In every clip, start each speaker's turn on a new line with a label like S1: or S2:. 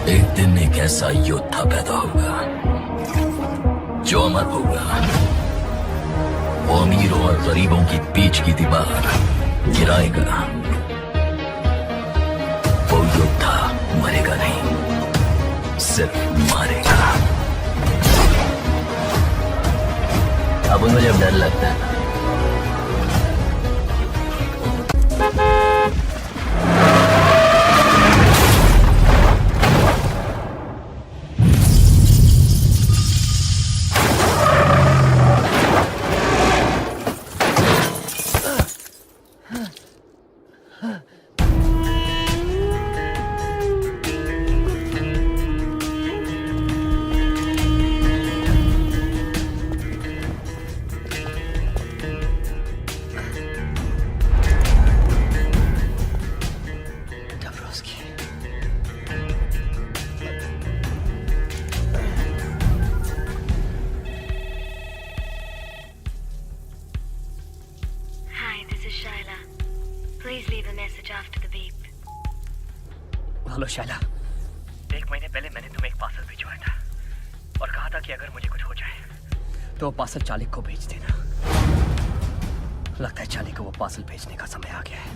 S1: एक दिन एक ऐसा योद्धा पैदा होगा जो अमर होगा। वो अमीरों और गरीबों की बीच की दीवार गिराएगा। वो योद्धा मरेगा नहीं, सिर्फ मारेगा। अब मुझे डर लगता है।
S2: Please leave a message after the beep.
S3: Hello Shaila, 1 महीने पहले मैंने तुम्हें एक पार्सल भिजवाया था और कहा था कि अगर मुझे कुछ हो जाए तो वो पार्सल चालिक को भेज देना। लगता है चालिक को वो पार्सल भेजने का समय आ गया है।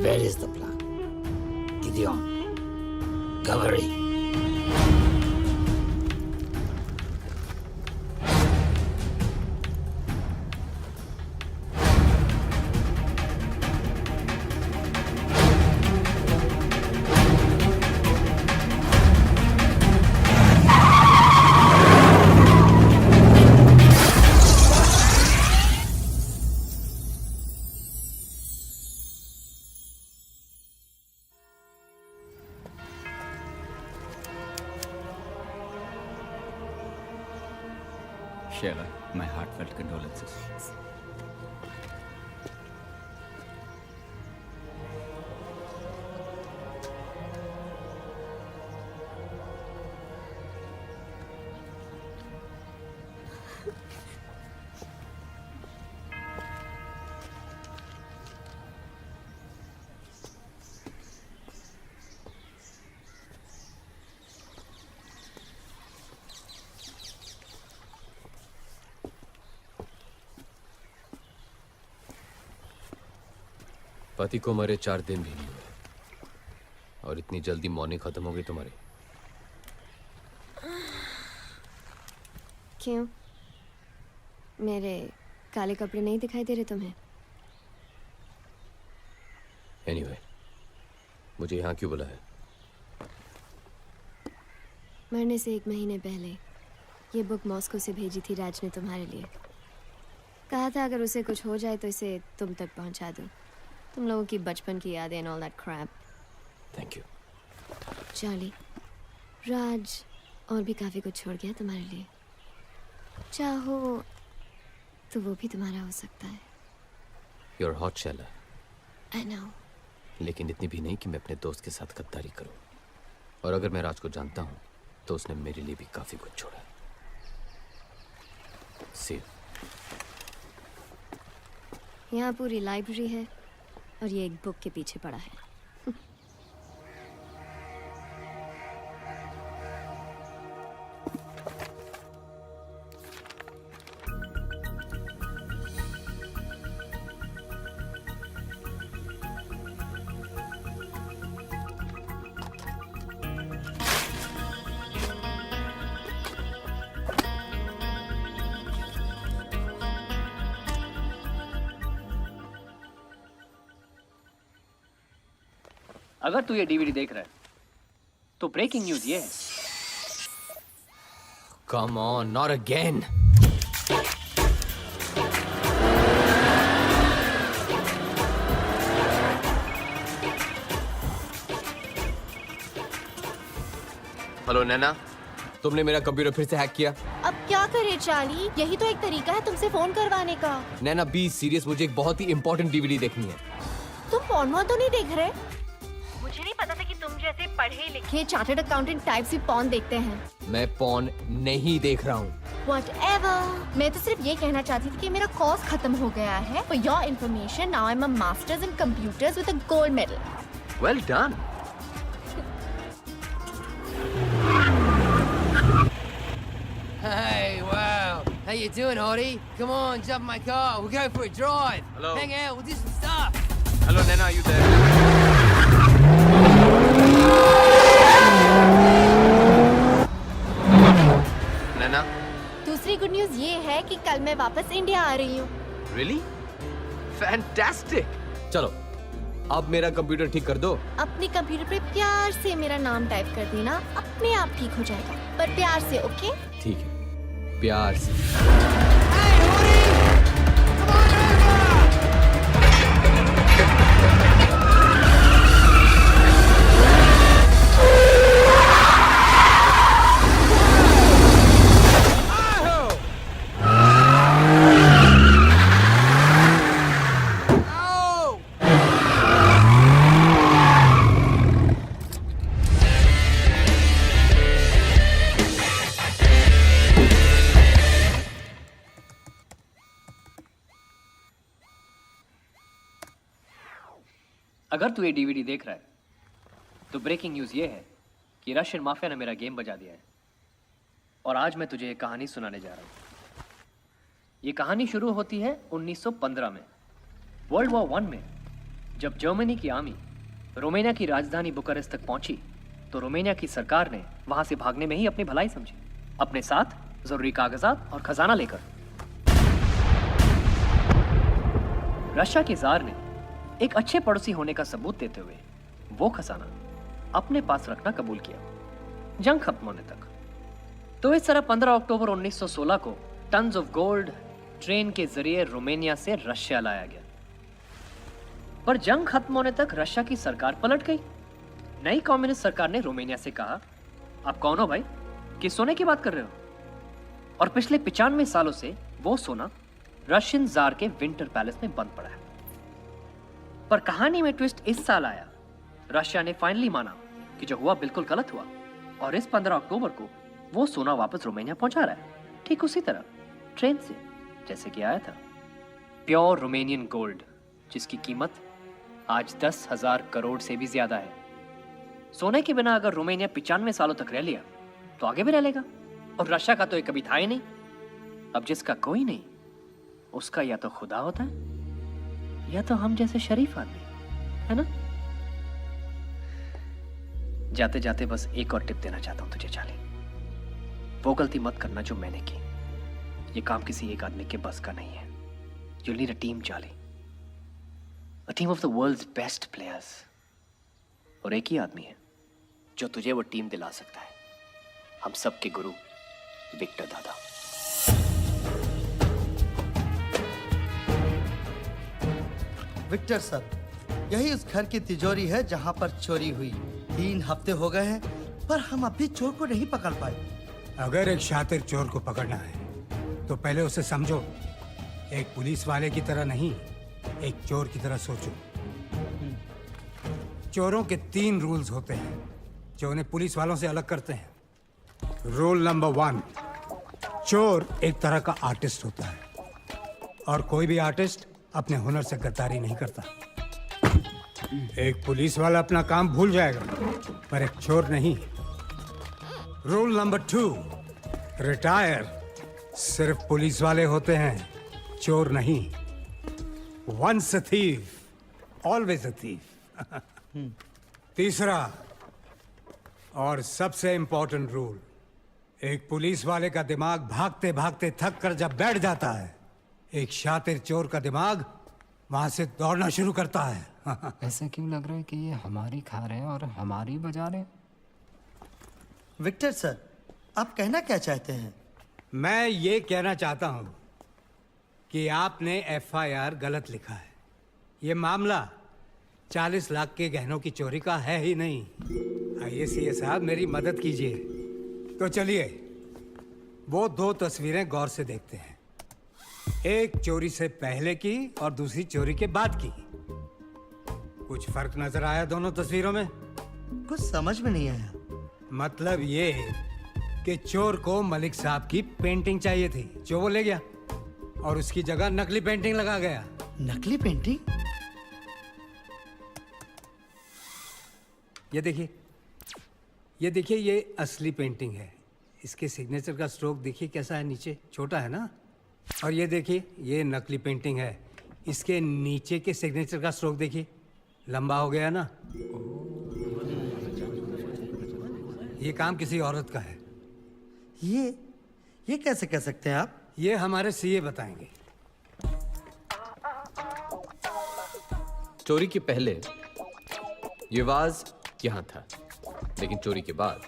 S4: Where is the plan? Gideon, Cavalry.
S5: Sheila, my heartfelt condolences.
S6: पति को मरे 4 दिन भी नहीं हुए और इतनी जल्दी मौनी खत्म हो गई तुम्हारी।
S2: क्यों? मेरे काले कपड़े नहीं दिखाई दे रहे तुम्हें?
S6: एनीवे, मुझे यहाँ क्यों बुलाया?
S2: मरने से 1 महीने पहले ये बुक मॉस्को से भेजी थी राज ने तुम्हारे लिए। कहा था अगर उसे कुछ हो जाए तो इसे तुम तक पहुंचा दूं। तुम लोगों की बचपन की यादें and all that crap.
S6: Thank you.
S2: Charlie, Raj और भी काफी कुछ छोड़ गया तुम्हारे लिए। चाहो तो वो भी तुम्हारा हो सकता है।
S6: You're hot, Sheila.
S2: I know.
S6: लेकिन इतनी भी नहीं कि मैं अपने दोस्त के साथ गद्दारी करूं। और अगर मैं राज को जानता हूं तो उसने मेरे लिए भी काफी कुछ छोड़ा। See you.
S2: यहाँ पूरी लाइब्रेरी है और ये एक बुक के पीछे पड़ा है।
S3: अगर तू ये डीवीडी देख रहा है तो ब्रेकिंग न्यूज़ ये है।
S6: Come on, not again. Hello Naina, तुमने मेरा कंप्यूटर फिर से हैक किया।
S7: अब क्या करे चार्ली, यही तो एक तरीका है तुमसे फोन करवाने का।
S6: नैना बी सीरियस, मुझे एक बहुत ही इंपॉर्टेंट डीवीडी देखनी है।
S7: तुम पॉर्न तो नहीं देख रहे? मुझे नहीं पता था कि तुम जैसे पढ़े लिखे चार्टर्ड अकाउंटेंट टाइप से पॉर्न देखते हैं।
S6: मैं पॉर्न नहीं देख रहा हूँ।
S7: Whatever. मैं तो सिर्फ ये कहना चाहती थी कि मेरा कोर्स खत्म हो गया है. For your information, now I'm a master's in computers with a gold medal.
S6: Well done.
S8: Hey, wow. How you doing, Hottie? Come on, jump in my car. We'll go for a drive.
S6: Hello.
S8: Hang out, we'll do some stuff.
S6: Hello, Nana, are you there? Nana,
S7: दूसरी good news ये है कि कल मैं वापस India आ रही हूँ.
S6: really? Fantastic. चलो, अब मेरा कंप्यूटर ठीक कर दो.
S7: अपने कंप्यूटर पे प्यार से मेरा नाम टाइप कर देना, अपने आप ठीक हो जाएगा. पर प्यार से, ओके?
S6: ठीक है, प्यार से.
S8: Hey, Hottie! Come on over! Oh!
S3: अगर तू ये डीवीडी देख रहा है तो ब्रेकिंग न्यूज़ ये है कि रशियन माफिया ने मेरा गेम बजा दिया है और आज मैं तुझे एक कहानी सुनाने जा रहा हूँ. ये कहानी शुरू होती है 1915 में. वर्ल्ड वॉर 1 में जब जर्मनी की आर्मी रोमेनिया की राजधानी बुकारेस्ट तक पहुंची तो रोमेनिया की सरकार ने वहां से भागने में ही अपनी भलाई समझी, अपने साथ जरूरी कागजात और खजाना लेकर. रशिया के जार ने एक अच्छे पड़ोसी होने का सबूत देते हुए वो खजाना अपने पास रखना कबूल किया जंग खत्म होने तक. तो इस तरह 15 अक्टूबर 1916 को टन्स ऑफ गोल्ड ट्रेन के जरिए रोमेनिया से रशिया लाया गया. पर जंग खत्म होने तक रशिया की सरकार पलट गई. नई कम्युनिस्ट सरकार ने रोमेनिया से कहा, आप कौन हो भाई, किस सोने की बात कर रहे हो? और पिछले 95 सालों से वो सोना रशियन जार के विंटर पैलेस में बंद पड़ा है. पर कहानी में ट्विस्ट इस साल आया. रशिया ने फाइनली माना कि जो हुआ बिल्कुल गलत हुआ और इस 15 अक्टूबर को वो सोना वापस रोमेनिया पहुंचा रहा है, ठीक उसी तरह ट्रेन से जैसे कि आया था. प्योर रोमेनियन गोल्ड जिसकी कीमत आज 10,000 करोड़ से भी ज्यादा है. सोने के बिना अगर रोमेनिया 95 सालों तक रह लिया तो आगे भी रह लेगा. और रशिया का तो ये कभी था ही नहीं. अब जिसका कोई नहीं उसका या तो खुदा होता है या तो हम जैसे शरीफ आदमी, है ना? जाते जाते बस एक और टिप देना चाहता हूं तुझे चार्ली. वो गलती मत करना जो मैंने की. ये काम किसी एक आदमी के बस का नहीं है. You'll need a team, Charlie. A team of the world's best players. और एक ही आदमी है जो तुझे वो टीम दिला सकता है. हम सब के गुरु विक्टर दादा.
S9: विक्टर सर, यही उस घर की तिजोरी है जहाँ पर चोरी हुई. 3 हफ्ते हो गए हैं पर हम अब भी चोर को नहीं पकड़ पाए.
S10: अगर एक शातिर चोर को पकड़ना है तो पहले उसे समझो. एक पुलिस वाले की तरह नहीं, एक चोर की तरह सोचो. चोरों के 3 रूल्स होते हैं जो उन्हें पुलिस वालों से अलग करते हैं. रूल नंबर 1, चोर एक तरह का आर्टिस्ट होता है और कोई भी आर्टिस्ट अपने हुनर से गद्दारी नहीं करता. एक पुलिस वाला अपना काम भूल जाएगा पर एक चोर नहीं. रूल नंबर 2, रिटायर सिर्फ पुलिस वाले होते हैं, चोर नहीं. Once a thief, always a thief. तीसरा और सबसे इंपॉर्टेंट रूल, एक पुलिस वाले का दिमाग भागते भागते थक कर जब बैठ जाता है, एक शातिर चोर का दिमाग वहां से दौड़ना शुरू करता है.
S5: ऐसा क्यों लग रहा है कि ये हमारी खा रहे हैं और हमारी बजा रहे हैं?
S9: विक्टर सर, आप कहना क्या चाहते हैं?
S10: मैं ये कहना चाहता हूं कि आपने FIR गलत लिखा है. ये मामला 40 लाख के गहनों की चोरी का है ही नहीं. आइए सीए साहब, मेरी मदद कीजिए. तो चलिए वो 2 तस्वीरें गौर से देखते हैं. एक चोरी से पहले की और दूसरी चोरी के बाद की. कुछ फर्क नजर आया दोनों तस्वीरों में?
S9: कुछ समझ में नहीं आया.
S10: मतलब ये कि चोर को मलिक साहब की पेंटिंग चाहिए थी, जो वो ले गया और उसकी जगह नकली पेंटिंग लगा गया।
S9: नकली पेंटिंग?
S10: ये देखिए, ये असली पेंटिंग है। इसके सिग्नेचर का स्ट्रोक देखिए कैसा है, नीचे छोटा है ना। और ये देखिए, ये नकली पेंटिंग है। इसके नीचे के सिग्नेचर का स्ट्रोक देखिए, लंबा हो गया ना। ये काम किसी औरत का है।
S9: ये कैसे कह सकते हैं आप?
S10: ये हमारे सीए बताएंगे।
S6: चोरी के पहले ये वाज यहां था, लेकिन चोरी के बाद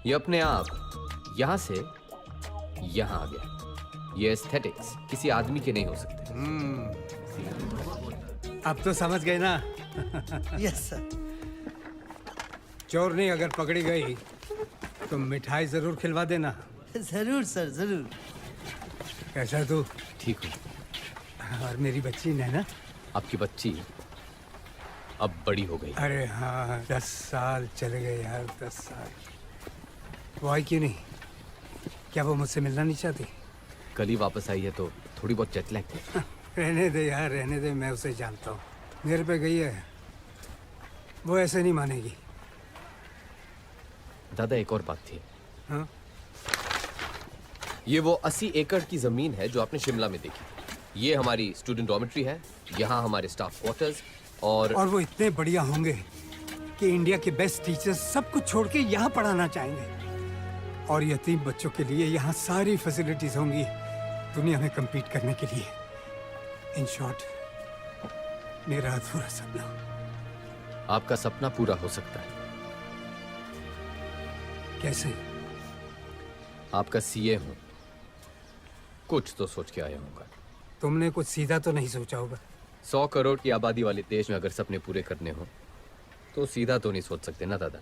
S6: ये अपने आप यहां से यहां आ गया। ये एस्थेटिक्स किसी आदमी के नहीं हो सकते।
S10: अब तो समझ गए ना?
S9: Yes sir.
S10: चोरनी अगर पकड़ी गई तो मिठाई जरूर खिलवा देना।
S9: जरूर सर, जरूर।
S10: कैसा तू?
S6: ठीक हूं।
S10: और मेरी बच्ची नैना?
S6: आपकी बच्ची अब बड़ी हो गई।
S10: अरे हाँ, 10 साल चले गए यार, 10 साल। वो आई क्यों नहीं? क्या वो मुझसे मिलना नहीं चाहती?
S6: कल ही वापस आई है तो थोड़ी बहुत जेट लैग है।
S10: रहने दे यार, रहने दे, मैं उसे जानता हूँ। मेरे पे गई है, वो ऐसे नहीं मानेगी।
S6: दादा एक और बात थी।
S10: हाँ?
S6: ये वो 80 एकड़ की जमीन है जो आपने शिमला में देखी। ये हमारी स्टूडेंट डॉर्मेट्री है, यहाँ हमारे स्टाफ क्वार्टर्स और
S10: वो इतने बढ़िया होंगे कि इंडिया के बेस्ट टीचर्स सब कुछ छोड़ के यहाँ पढ़ाना चाहेंगे। और यतीम बच्चों के लिए यहाँ सारी फैसिलिटीज होंगी दुनिया में compete करने के लिए। इन शॉर्ट, मेरा अधूरा सपना।
S6: आपका सपना पूरा हो सकता है।
S10: कैसे?
S6: आपका सीए हूं, कुछ तो सोच के आया हूँगा।
S10: तुमने कुछ सीधा तो नहीं सोचा होगा।
S6: 100 करोड़ की आबादी वाले देश में अगर सपने पूरे करने हो तो सीधा तो नहीं सोच सकते ना दादा।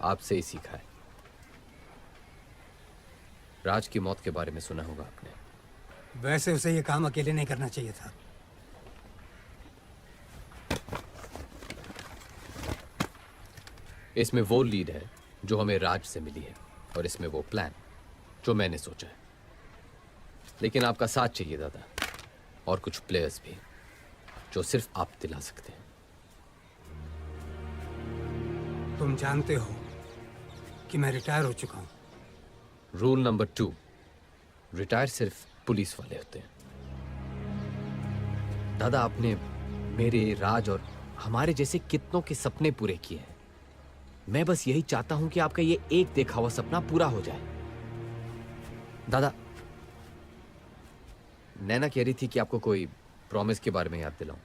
S6: आपसे ही सीखा है। राज की मौत के बारे में सुना होगा आपने।
S10: वैसे उसे ये काम अकेले नहीं करना चाहिए था।
S6: इसमें वो लीड है जो हमें राज से मिली है और इसमें वो प्लान जो मैंने सोचा है। लेकिन आपका साथ चाहिए दादा, और कुछ प्लेयर्स भी जो सिर्फ आप दिला सकते हैं।
S10: तुम जानते हो कि मैं रिटायर हो चुका हूँ।
S6: रूल नंबर 2, रिटायर सिर्फ पुलिस वाले होते हैं। दादा आपने मेरे, राज और हमारे जैसे कितनों के सपने पूरे किए हैं। मैं बस यही चाहता हूं कि आपका ये एक देखा हुआ सपना पूरा हो जाए। दादा, नैना कह रही थी कि आपको कोई प्रॉमिस के बारे में याद दिलाऊं।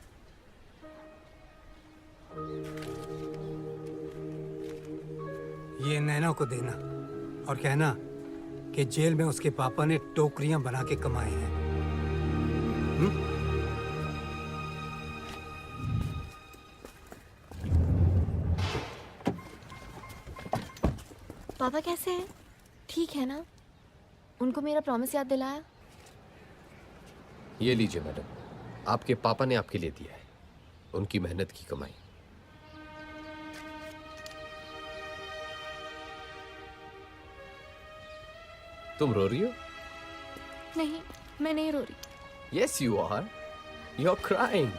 S10: ये नैना को देना और कहना कि जेल में उसके पापा ने टोकरियां बना के कमाए हैं।
S2: पापा कैसे हैं? ठीक है ना? उनको मेरा प्रॉमिस याद दिलाया?
S6: ये लीजिए मैडम, आपके पापा ने आपके लिए दिया है, उनकी मेहनत की कमाई। तुम रो रही हो?
S2: नहीं, मैं नहीं रो रही।
S6: Yes, you are. You're crying.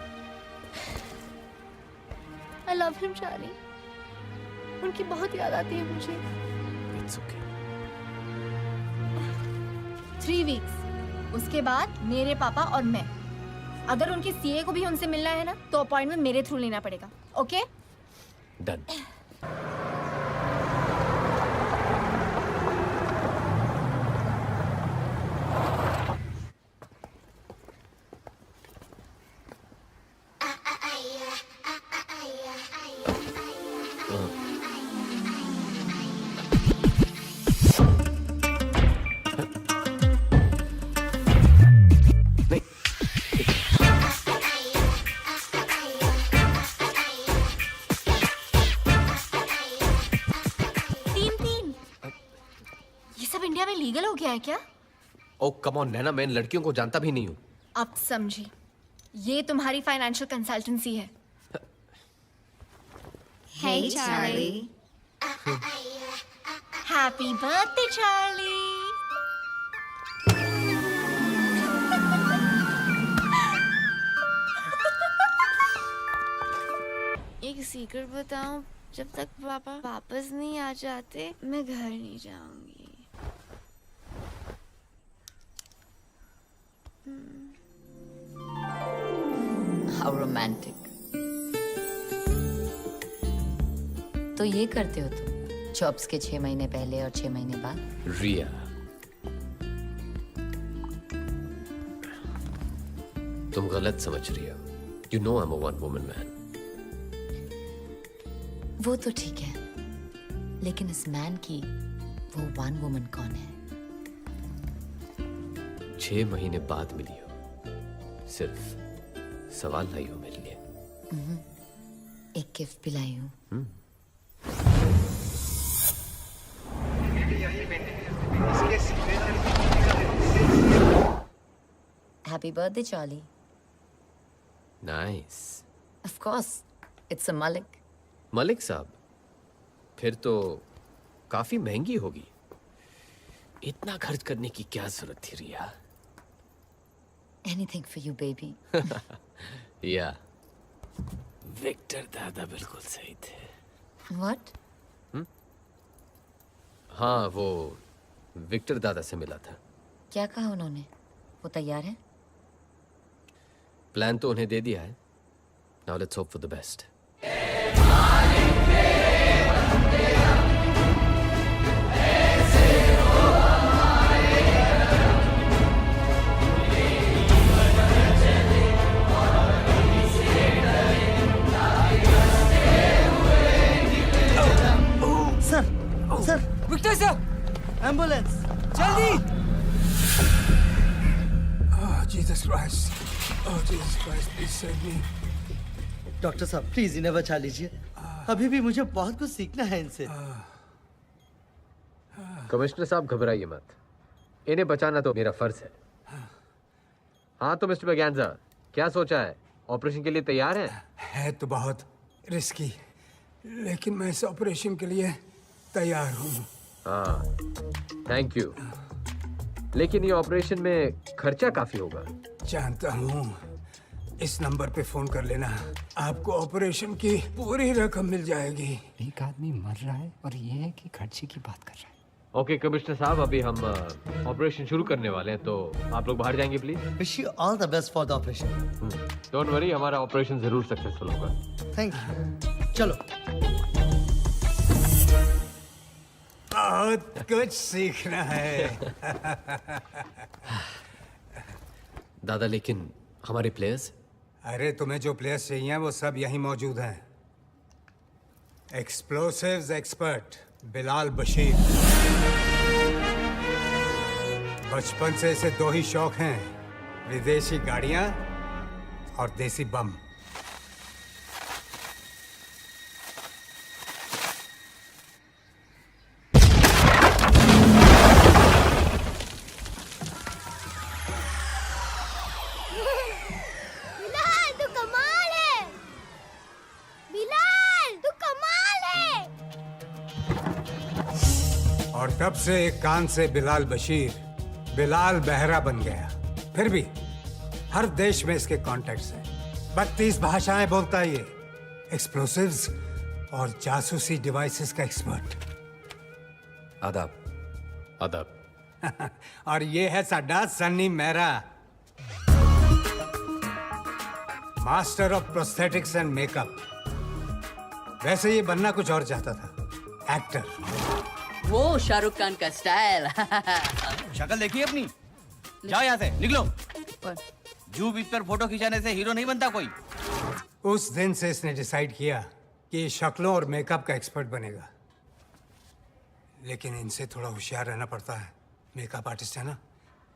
S2: I love him, Charlie. उनकी बहुत याद आती है मुझे।
S6: It's okay.
S7: 3 वीक्स, उसके बाद मेरे पापा और मैं। अगर उनके सीए को भी उनसे मिलना है ना, तो अपॉइंटमेंट मेरे थ्रू लेना पड़ेगा। ओके?
S6: Done.
S7: लीगल हो गया है क्या?
S6: ओ कम ऑन नैना, मैं इन लड़कियों को जानता भी नहीं हूँ।
S7: अब समझी, ये तुम्हारी फाइनेंशियल कंसल्टेंसी है।
S2: Hey, Charlie.
S7: Happy birthday Charlie.
S2: एक सीक्रेट बताऊं, जब तक पापा वापस नहीं आ जाते मैं घर नहीं जाऊंगी।
S11: How romantic. तो ये करते हो तुम जॉब्स के 6 महीने पहले और 6 महीने बाद?
S6: रिया, तुम गलत समझ रही हो। You know I'm a one woman man.
S11: वो तो ठीक है, लेकिन इस मैन की वो वन वुमन कौन है?
S6: 6 महीने बाद मिली हो, सिर्फ सवाल लाई हो मेरे लिए।
S11: एक गिफ्ट भी लाई हूँ। Happy birthday, Charlie.
S6: Nice.
S11: Of course, it's a Malik.
S6: Malik साहब, फिर तो काफी महंगी होगी। इतना खर्च करने की क्या जरूरत थी रिया?
S11: Anything for you, baby.
S6: या विक्टर दादा बिल्कुल सही थे।
S11: What?
S6: हाँ, वो विक्टर दादा से मिला था।
S11: क्या कहा उन्होंने? वो तैयार है?
S6: प्लान तो उन्हें दे दिया है। Now let's hope for the best.
S9: Sir,
S8: Victor sir,
S9: ambulance
S8: जल्दी।
S10: Oh, Jesus Christ. Oh, Jesus Christ, please save me.
S9: Doctor साहब प्लीज इन्हें बचा लीजिए। अभी भी मुझे बहुत कुछ सीखना है इनसे।
S6: कमिश्नर साहब घबराइए मत, इन्हें बचाना तो मेरा फर्ज है। हाँ तो मिस्टर बगैंजा, क्या सोचा है? ऑपरेशन के लिए तैयार हैं?
S10: है तो बहुत रिस्की, लेकिन मैं इस ऑपरेशन के लिए तैयार हूँ।
S6: हाँ, थैंक यू। लेकिन ये ऑपरेशन में खर्चा काफी होगा।
S10: जानता हूँ, इस नंबर पे फोन कर लेना, आपको ऑपरेशन की पूरी रकम मिल जाएगी।
S5: एक आदमी मर रहा है और ये है कि खर्चे की बात कर रहा है।
S6: ओके कमिश्नर साहब, अभी हम ऑपरेशन शुरू करने वाले हैं, तो आप लोग बाहर जाएंगे please.
S9: Wish you all the best for the operation.
S6: Don't worry, हमारा ऑपरेशन जरूर सक्सेसफुल होगा।
S9: Thank you. चलो।
S10: बहुत कुछ सीखना है।
S6: दादा, लेकिन हमारे प्लेयर्स?
S10: अरे तुम्हें जो प्लेयर्स चाहिए वो सब यहीं मौजूद हैं। Explosives expert Bilal Bashir. बचपन से इसे 2 ही शौक हैं, विदेशी गाड़ियां और देसी बम।
S2: बिलाल तू कमाल है। बिलाल तू कमाल है।
S10: और तब से एक कान से बिलाल बशीर बिलाल बहरा बन गया। फिर भी हर देश में इसके कॉन्टैक्ट्स हैं। 32 भाषाएं बोलता है ये। एक्सप्लोसिव्स और जासूसी डिवाइसेस का एक्सपर्ट।
S6: आदाब। आदाब।
S10: और ये है साडा Sunny Mehra, master of prosthetics and makeup. वैसे ये बनना कुछ और चाहता था, एक्टर।
S11: वो शाहरुख खान का स्टाइल।
S12: शक्ल देखिए अपनी। जाओ यहाँ से, निकलो। जू बीच पर फोटो खिंचाने से हीरो नहीं बनता कोई।
S10: उस दिन से इसने डिसाइड किया कि ये शक्लों और मेकअप का एक्सपर्ट बनेगा। लेकिन इनसे थोड़ा होशियार रहना पड़ता है। मेकअप आर्टिस्ट है ना,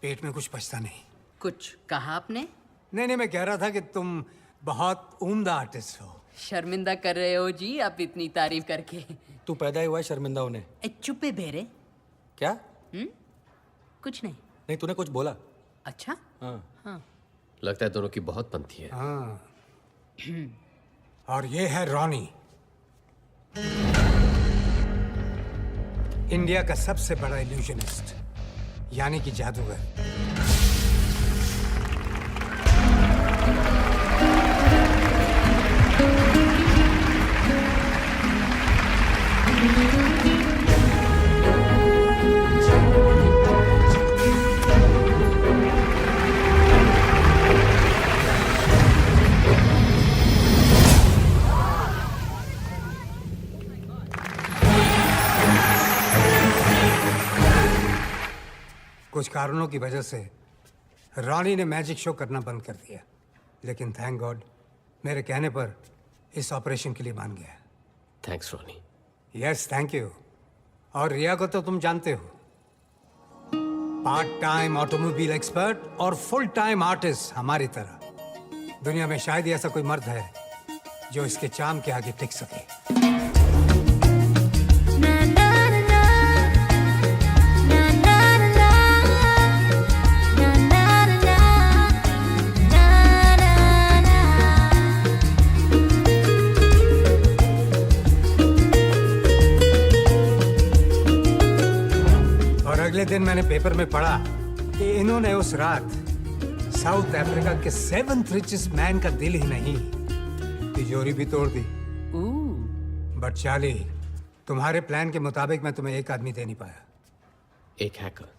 S10: पेट में कुछ बचता नहीं।
S11: कुछ कहा आपने?
S10: नहीं, मैं कह रहा था कि तुम बहुत उम्दा आर्टिस्ट हो।
S11: शर्मिंदा कर रहे हो जी आप इतनी तारीफ करके।
S12: तू पैदा ही हुआ है शर्मिंदा होने।
S11: चुप्पे बेरे।
S12: क्या?
S11: कुछ नहीं।
S12: नहीं, तूने कुछ बोला।
S11: अच्छा।
S12: हाँ।
S6: लगता है दोनों की बहुत बनती है।
S10: हाँ। और ये है रॉनी। इंडिया का सबसे बड़ा इल्यूजनिस्ट, यानी कि जादूगर। कुछ कारणों की वजह से रॉनी ने मैजिक शो करना बंद कर दिया, लेकिन थैंक गॉड मेरे कहने पर इस ऑपरेशन के लिए मान गया।
S6: Thanks Ronnie.
S10: Yes thank you. और रिया को तो तुम जानते हो, पार्ट टाइम ऑटोमोबाइल एक्सपर्ट और फुल टाइम आर्टिस्ट हमारी तरह। दुनिया में शायद ही ऐसा कोई मर्द है जो इसके चाम के आगे टिक सके। अगले दिन मैंने पेपर में पढ़ा कि इन्होंने उस रात साउथ अफ्रीका के 7th richest मैन का दिल ही नहीं, तिजोरी भी तोड़ दी। बट चार्ली, तुम्हारे प्लान के मुताबिक मैं तुम्हें एक आदमी दे नहीं पाया।
S6: एक हैकर?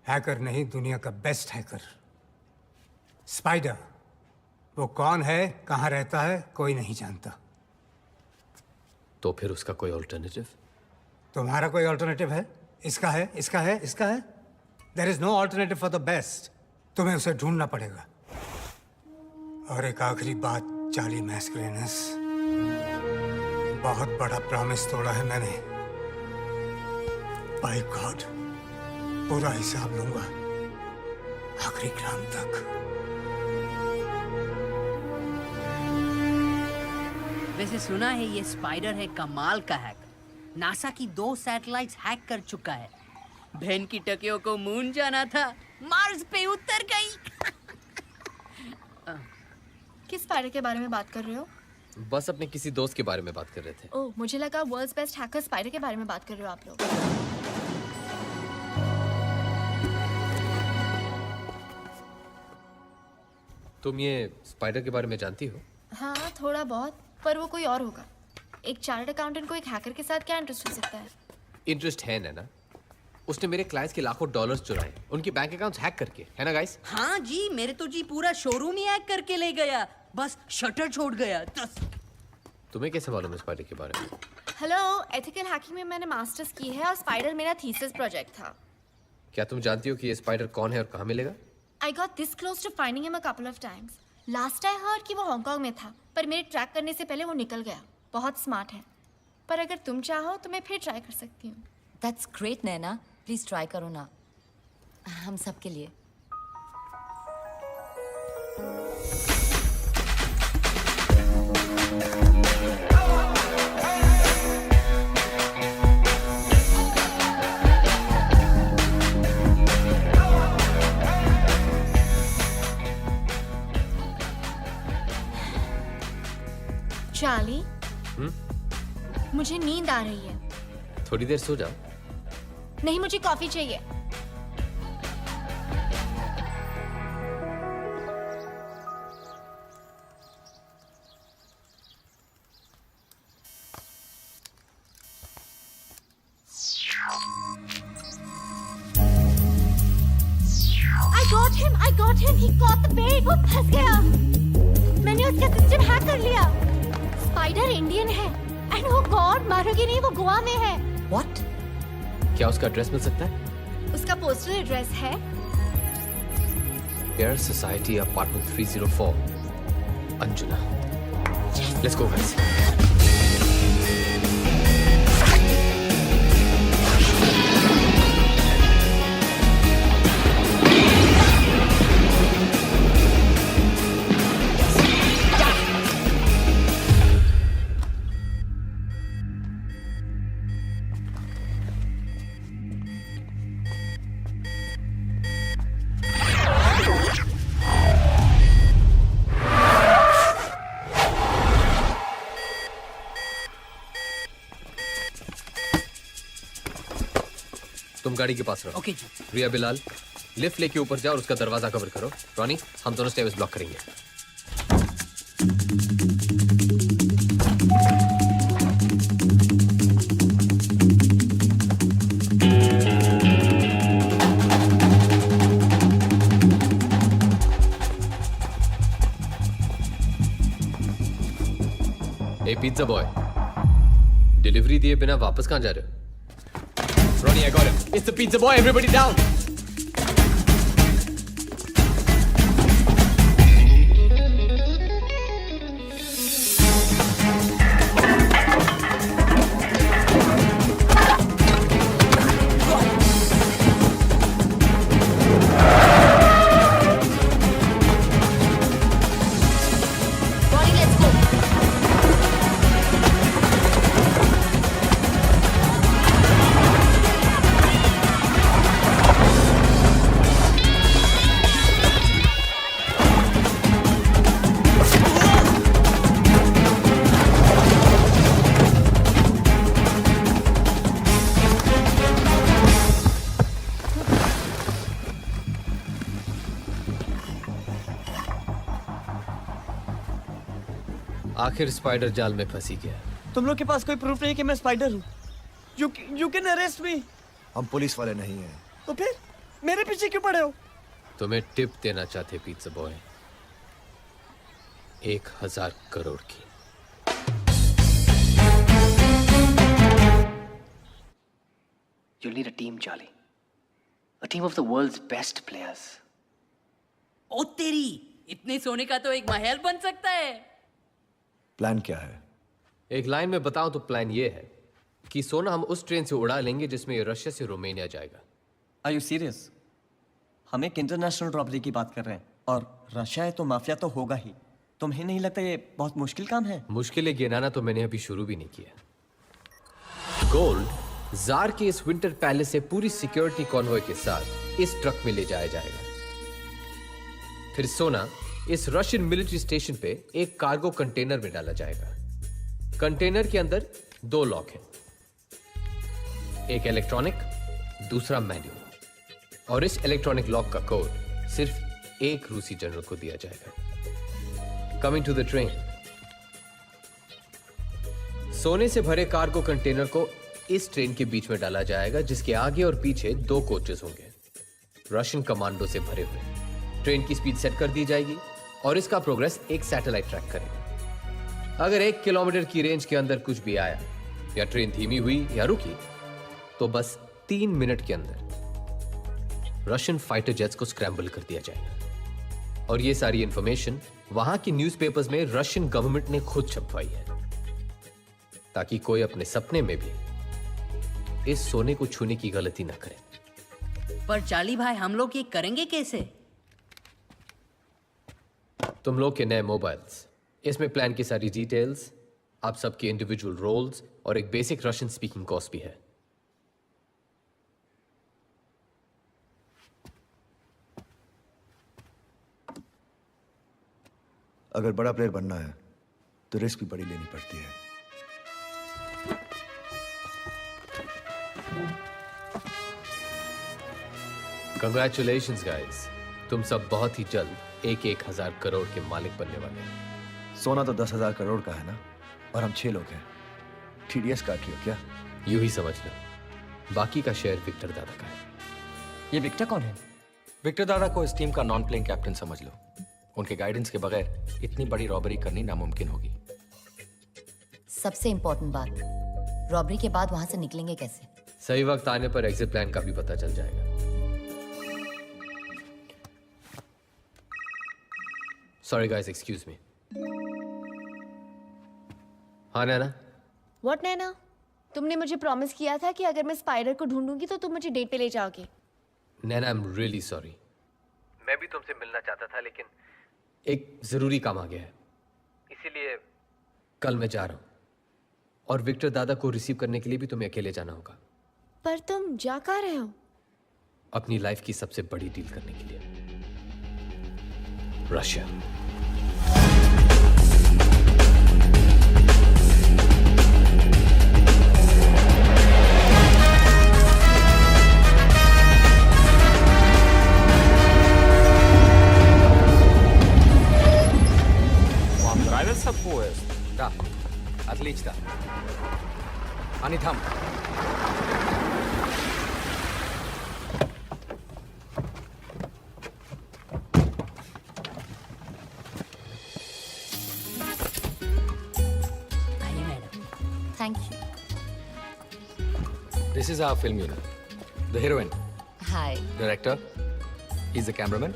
S10: हैकर नहीं, दुनिया का बेस्ट हैकर, स्पाइडर। वो कौन है, कहां रहता है, कोई नहीं जानता।
S6: तो फिर उसका कोई ऑल्टरनेटिव?
S10: तुम्हारा कोई ऑल्टरनेटिव है? इसका है, इसका है, इसका है। There is no alternative for the best. तुम्हें उसे ढूंढना पड़ेगा। और एक आखिरी बात चार्ली मैस्करेनस, बहुत बड़ा प्रॉमिस तोड़ा है मैंने। बाय गॉड पूरा हिसाब लूंगा आखिरी ग्राम तक।
S13: वैसे सुना है ये स्पाइडर है कमाल का हैकर। नासा की 2 सैटेलाइट्स हैक कर चुका है। बहन की टकियों को मून जाना था, मार्स पे उतर गई।
S7: किस स्पाइडर के बारे में बात कर रहे हो?
S6: बस अपने किसी दोस्त के बारे में बात कर रहे थे।
S7: ओह, मुझे लगा वर्ल्ड्स बेस्ट हैकर स्पाइडर के बारे में बात कर रहे हो आप लोग।
S6: तुम ये स्पाइडर के बारे में जानती हो?
S7: हाँ थोड़ा बहुत, पर वो कोई और होगा। एक चार्टर्ड अकाउंटेंट को एक हैकर के साथ क्या इंटरेस्ट हो सकता है?
S6: इंटरेस्ट है ना? उसने मेरे क्लाइंट्स के लाखों डॉलर्स चुराए, उनके बैंक अकाउंट्स हैक करके, है ना गाइस?
S13: हाँ जी, मेरे तो जी पूरा शोरूम ही हैक करके ले गया, बस शटर छोड़ गया।
S6: तुम्हें कैसे मालूम है स्पाइडर के बारे में?
S7: हेलो, एथिकल हैकिंग में मैंने मास्टर्स की है और स्पाइडर मेरा थीसिस प्रोजेक्ट था।
S6: क्या तुम जानती हो कि ये स्पाइडर कौन है और कहाँ मिलेगा?
S7: I got this close to finding him a couple of times. Last I heard कि वो हांगकांग में था, पर मेरे ट्रैक करने से पहले वो निकल गया। बहुत स्मार्ट है, पर अगर तुम चाहो तो मैं फिर ट्राई कर सकती हूँ।
S11: That's great, Naina. Please try करो ना, हम सब के लिए।
S7: चार्ली, मुझे नींद आ रही है।
S6: थोड़ी देर सो जाओ।
S7: नहीं, मुझे कॉफी चाहिए। I got him. He caught the bait. वो फंस गया। मैंने उसका सिस्टम हैक कर लिया। स्पाइडर इंडियन है। एंड वो गॉड मारोगे नहीं, वो गोवा में है।
S11: What?
S6: क्या उसका एड्रेस मिल सकता है?
S7: उसका पोस्टल एड्रेस है
S6: air society apartment 304 Anjuna. Let's go guys. तुम गाड़ी के पास रहो।
S13: ओके।
S6: रिया बिलाल, लिफ्ट लेके ऊपर जाओ और उसका दरवाजा कवर करो। रॉनी, हम दोनों स्टेयर्स ब्लॉक करेंगे। ए पिज्जा बॉय, डिलीवरी दिए बिना वापस कहां जा रहे हो? Ronnie, I got him. It's the pizza boy. Everybody down. आखिर स्पाइडर जाल में फंसी गया।
S14: तुम लोग के पास कोई प्रूफ नहीं कि मैं स्पाइडर हूँ? You can arrest me.
S15: हम पुलिस वाले नहीं हैं।
S14: तो फिर मेरे पीछे क्यों पड़े हो?
S6: तुम्हें टिप देना चाहते पिज्जा बॉय, 1000 करोड़ की।
S3: You'll need a team, Charlie. A team of the world's best players.
S13: ओ तेरी, इतने सोने का तो एक महल बन सकता है।
S15: प्लान क्या है?
S6: एक लाइन में बताऊं तो प्लान ये है कि सोना हम उस ट्रेन से उड़ा लेंगे जिसमें ये रशिया से रोमानिया जाएगा।
S14: Are you serious? हम एक इंटरनेशनल रॉबरी की बात कर रहे हैं और रशिया है तो माफिया तो होगा ही। तुम्हें नहीं लगता ये बहुत मुश्किल काम है?
S6: मुश्किलें गिनाना तो मैंने अभी शुरू भी नहीं किया। गोल्ड जार के इस विंटर पैलेस से पूरी सिक्योरिटी कॉन्वॉय के साथ इस ट्रक में ले जाया जाएगा। फिर सोना इस रशियन मिलिट्री स्टेशन पे एक कार्गो कंटेनर में डाला जाएगा। कंटेनर के अंदर 2 लॉक हैं, एक इलेक्ट्रॉनिक, दूसरा मैनुअल। और इस इलेक्ट्रॉनिक लॉक का कोड सिर्फ एक रूसी जनरल को दिया जाएगा। Coming to the train. सोने से भरे कार्गो कंटेनर को इस ट्रेन के बीच में डाला जाएगा, जिसके आगे और पीछे 2 कोचेस होंगे रशियन कमांडो से भरे हुए। ट्रेन की स्पीड सेट कर दी जाएगी और इसका प्रोग्रेस एक सैटेलाइट ट्रैक करेगा। अगर 1 किलोमीटर की रेंज के अंदर कुछ भी आया या ट्रेन धीमी हुई या रुकी तो बस 3 मिनट के अंदर रशियन फाइटर जेट्स को स्क्रैम्बल कर दिया जाएगा। और ये सारी इंफॉर्मेशन वहां की न्यूज़पेपर्स में रशियन गवर्नमेंट ने खुद छपवाई है, ताकि कोई अपने सपने में भी इस सोने को छूने की गलती ना करे।
S13: पर चार्ली भाई, हम लोग ये करेंगे कैसे?
S6: तुम लोग के नए मोबाइल्स, इसमें प्लान की सारी डिटेल्स, आप सबके इंडिविजुअल रोल्स और एक बेसिक रशियन स्पीकिंग कोर्स भी है।
S15: अगर बड़ा प्लेयर बनना है तो रिस्क भी बड़ी लेनी पड़ती है।
S6: कंग्रेचुलेशंस गाइस, तुम सब बहुत ही जल्द 1,000 करोड़ के मालिक बनने वाले हैं।
S15: सोना तो 10,000 करोड़ का है ना, और हम 6 लोग हैं। TDS काट रही हो क्या?
S6: यूं ही समझ लो, बाकी का शेयर विक्टर दादा का है।
S14: ये विक्टर कौन है?
S16: विक्टर दादा को इस टीम का नॉन प्लेइंग कैप्टन समझ लो। उनके गाइडेंस के बगैर इतनी बड़ी रॉबरी करनी नामुमकिन होगी।
S11: सबसे इंपॉर्टेंट बात, रॉबरी के बाद वहां से निकलेंगे कैसे?
S6: सही वक्त आने पर एग्जिट प्लान का भी पता चल जाएगा। Sorry guys, excuse me. हाँ नैना?
S7: व्हाट नैना? तुमने मुझे प्रॉमिस किया था कि अगर मैं स्पाइडर को ढूंढूंगी तो तुम मुझे डेट पे ले जाओगे।
S6: नैना, आई एम रियली सॉरी। मैं भी तुमसे मिलना चाहता था, लेकिन एक जरूरी काम आ गया है, इसीलिए कल मैं जा रहा हूं। और विक्टर दादा को रिसीव करने के लिए भी तुम्हें अकेले जाना होगा।
S7: पर तुम जा कहाँ रहे हो?
S6: अपनी लाइफ की सबसे बड़ी डील करने के लिए, Russia.
S16: Lichta. Anitham.
S11: Thank you.
S16: This is our film unit. The heroine,
S11: Hi.
S16: director, he's the cameraman,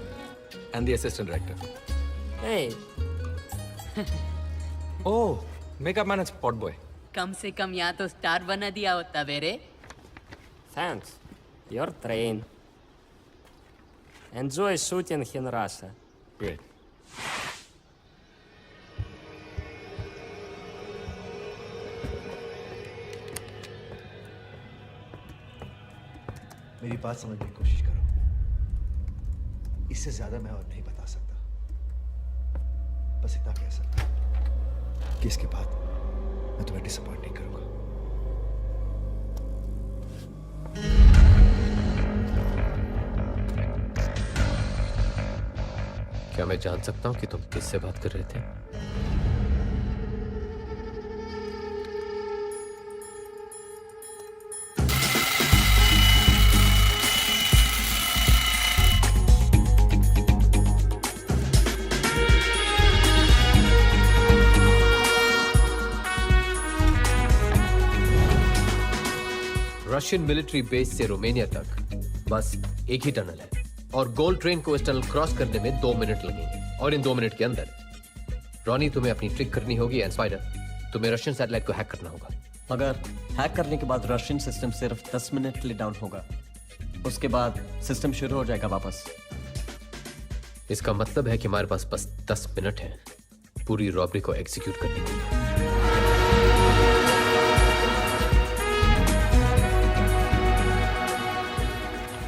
S16: and the assistant director.
S13: Hey.
S16: Oh, makeup man and spot boy.
S13: कम से कम यहाँ तो स्टार बना दिया होता बेरे.
S17: Thanks. Your train. Enjoy shooting in Russia.
S16: Great.
S15: मेरी बात समझने की कोशिश करो। इससे ज्यादा मैं और नहीं बता सकता। बस इतना कह सकता हूं कि इसके बाद मैं तुम्हें डिसअपॉइंट नहीं करूंगा।
S6: क्या मैं जान सकता हूं कि तुम किससे बात कर रहे थे? रशियन मिलिट्री बेस से रोमानिया तक बस एक ही टनल है और गोल्ड ट्रेन को इस टनल क्रॉस करने में 2 मिनट लगेंगे और इन 2 मिनट के अंदर रॉनी तुम्हें अपनी ट्रिक करनी होगी एंड स्पाइडर तुम्हें रशियन सैटेलाइट को हैक करना होगा।
S14: अगर हैक करने के बाद रशियन सिस्टम सिर्फ 10 मिनट के लिए डाउन होगा, उसके बाद सिस्टम शुरू हो जाएगा वापस।
S6: इसका मतलब है कि हमारे पास बस 10 मिनट है पूरी रॉबरी को एग्जीक्यूट करने के लिए।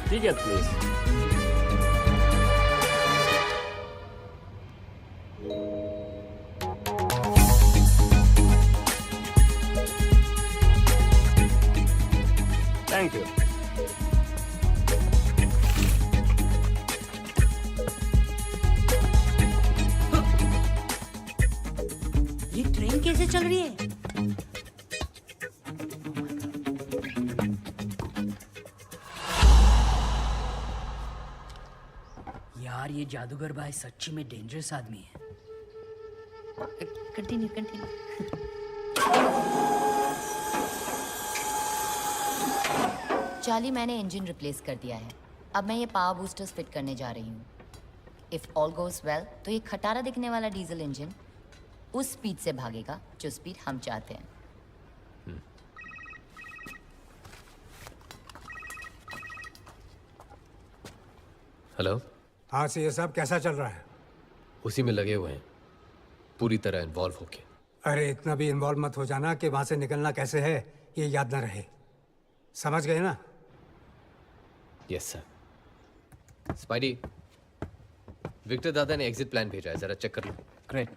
S17: Ticket, please. Thank you.
S13: ये ट्रेन कैसे चल रही है? यार ये जादूगर भाई सच्ची में डेंजरस आदमी है.
S11: कंटिन्यू चार्ली, मैंने इंजन रिप्लेस कर दिया है. अब मैं ये पावर बूस्टर्स फिट करने जा रही हूँ. इफ ऑल गोज वेल तो ये खटारा दिखने वाला डीजल इंजन उस स्पीड से भागेगा जो स्पीड हम चाहते हैं.
S6: हेलो.
S10: हाँ सी, ये सब कैसा चल रहा है?
S6: उसी में लगे हुए हैं पूरी तरह इन्वॉल्व होके.
S10: अरे इतना भी इन्वॉल्व मत हो जाना कि वहां से निकलना कैसे है ये याद ना रहे. समझ गए ना?
S6: Yes sir. स्पाइडी, विक्टर दादा ने एग्जिट प्लान भेजा है, जरा चेक कर लो.
S14: Great.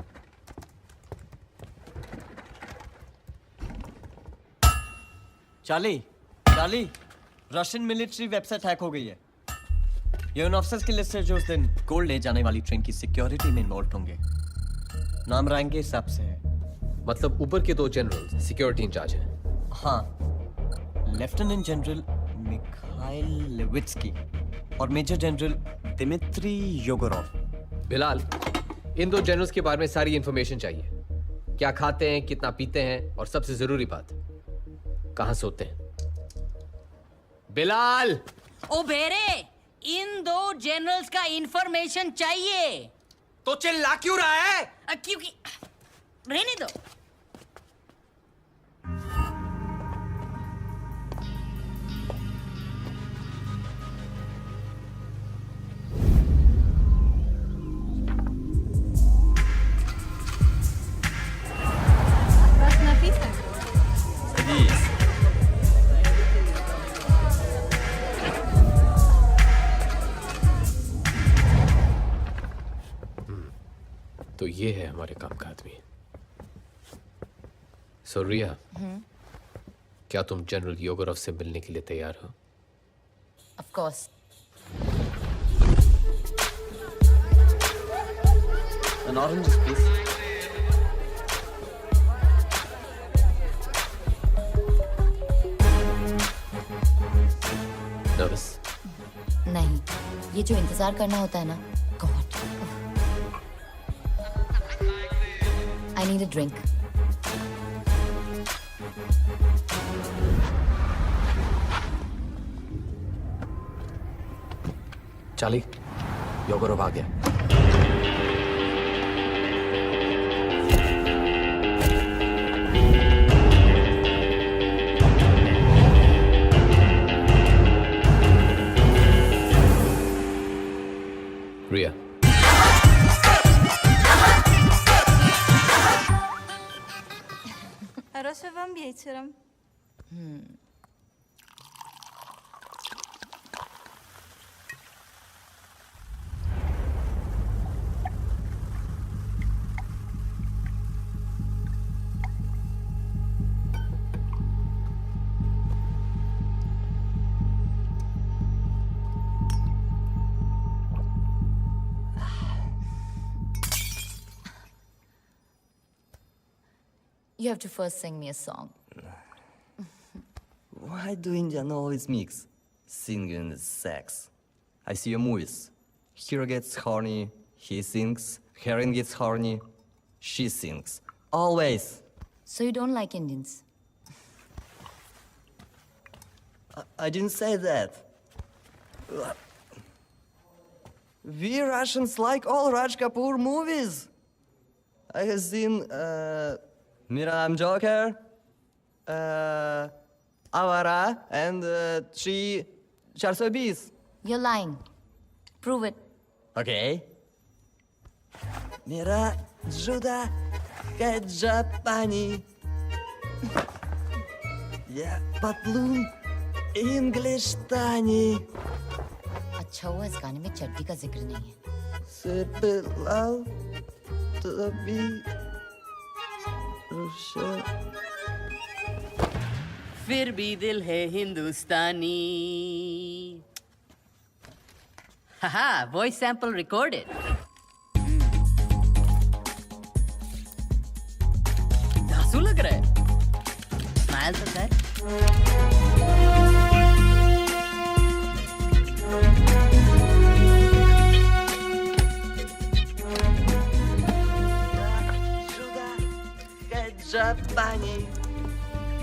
S14: Charlie, Russian military website hack हो गई है. ये उन ऑफिसर्स की लिस्ट है जो उस दिन गोल्ड ले जाने वाली ट्रेन की सिक्योरिटी में इन्वॉल्व होंगे. नाम रैंक के हिसाब से है.
S6: मतलब ऊपर के 2 जनरल सिक्योरिटी इंचार्ज हैं.
S14: हाँ, लेफ्टिनेंट जनरल मिखाइल लेविट्स्की और मेजर जनरल दिमित्री योगोरोव.
S6: बिलाल, इन 2 जनरल्स के बारे में सारी इंफॉर्मेशन चाहिए. क्या खाते हैं, कितना पीते हैं और सबसे जरूरी बात, कहां सोते हैं. बिलाल!
S13: ओ बेरे, इन 2 जनरल्स का इंफॉर्मेशन चाहिए.
S16: तो चिल्ला क्यों रहा है?
S13: क्योंकि रहने दो.
S6: तो ये है हमारे काम का आदमी. सो रिया, क्या तुम जनरल योगोरोव से मिलने के लिए तैयार हो?
S11: Of course.
S14: An orange, please.
S11: जो इंतजार करना होता है ना, God. I need a drink.
S16: चाली, योगोरोव आ गया। रिया,
S18: Proszę wam wieczorem.
S11: You have to first sing me a song.
S14: Why do Indian always mix singing and sex? I see your movies. Hero gets horny, he sings. Heroine gets horny, she sings. Always.
S11: So you don't like Indians?
S14: I didn't say that. We Russians like all Raj Kapoor movies. I have seen Miram Joker, Avara, and 420.
S11: You're lying. Prove it.
S14: Okay. Mira Juda Japani. Yeah, Patlun English Tani.
S11: अच्छा हुआ इस गाने में चड्डी का जिक्र नहीं है।
S14: Sipilal to be
S13: फिर भी दिल है हिंदुस्तानी। हाहा, वॉइस सैंपल रिकॉर्डेड। धांसू लग रहा है। स्माइल तो कर।
S14: Japani.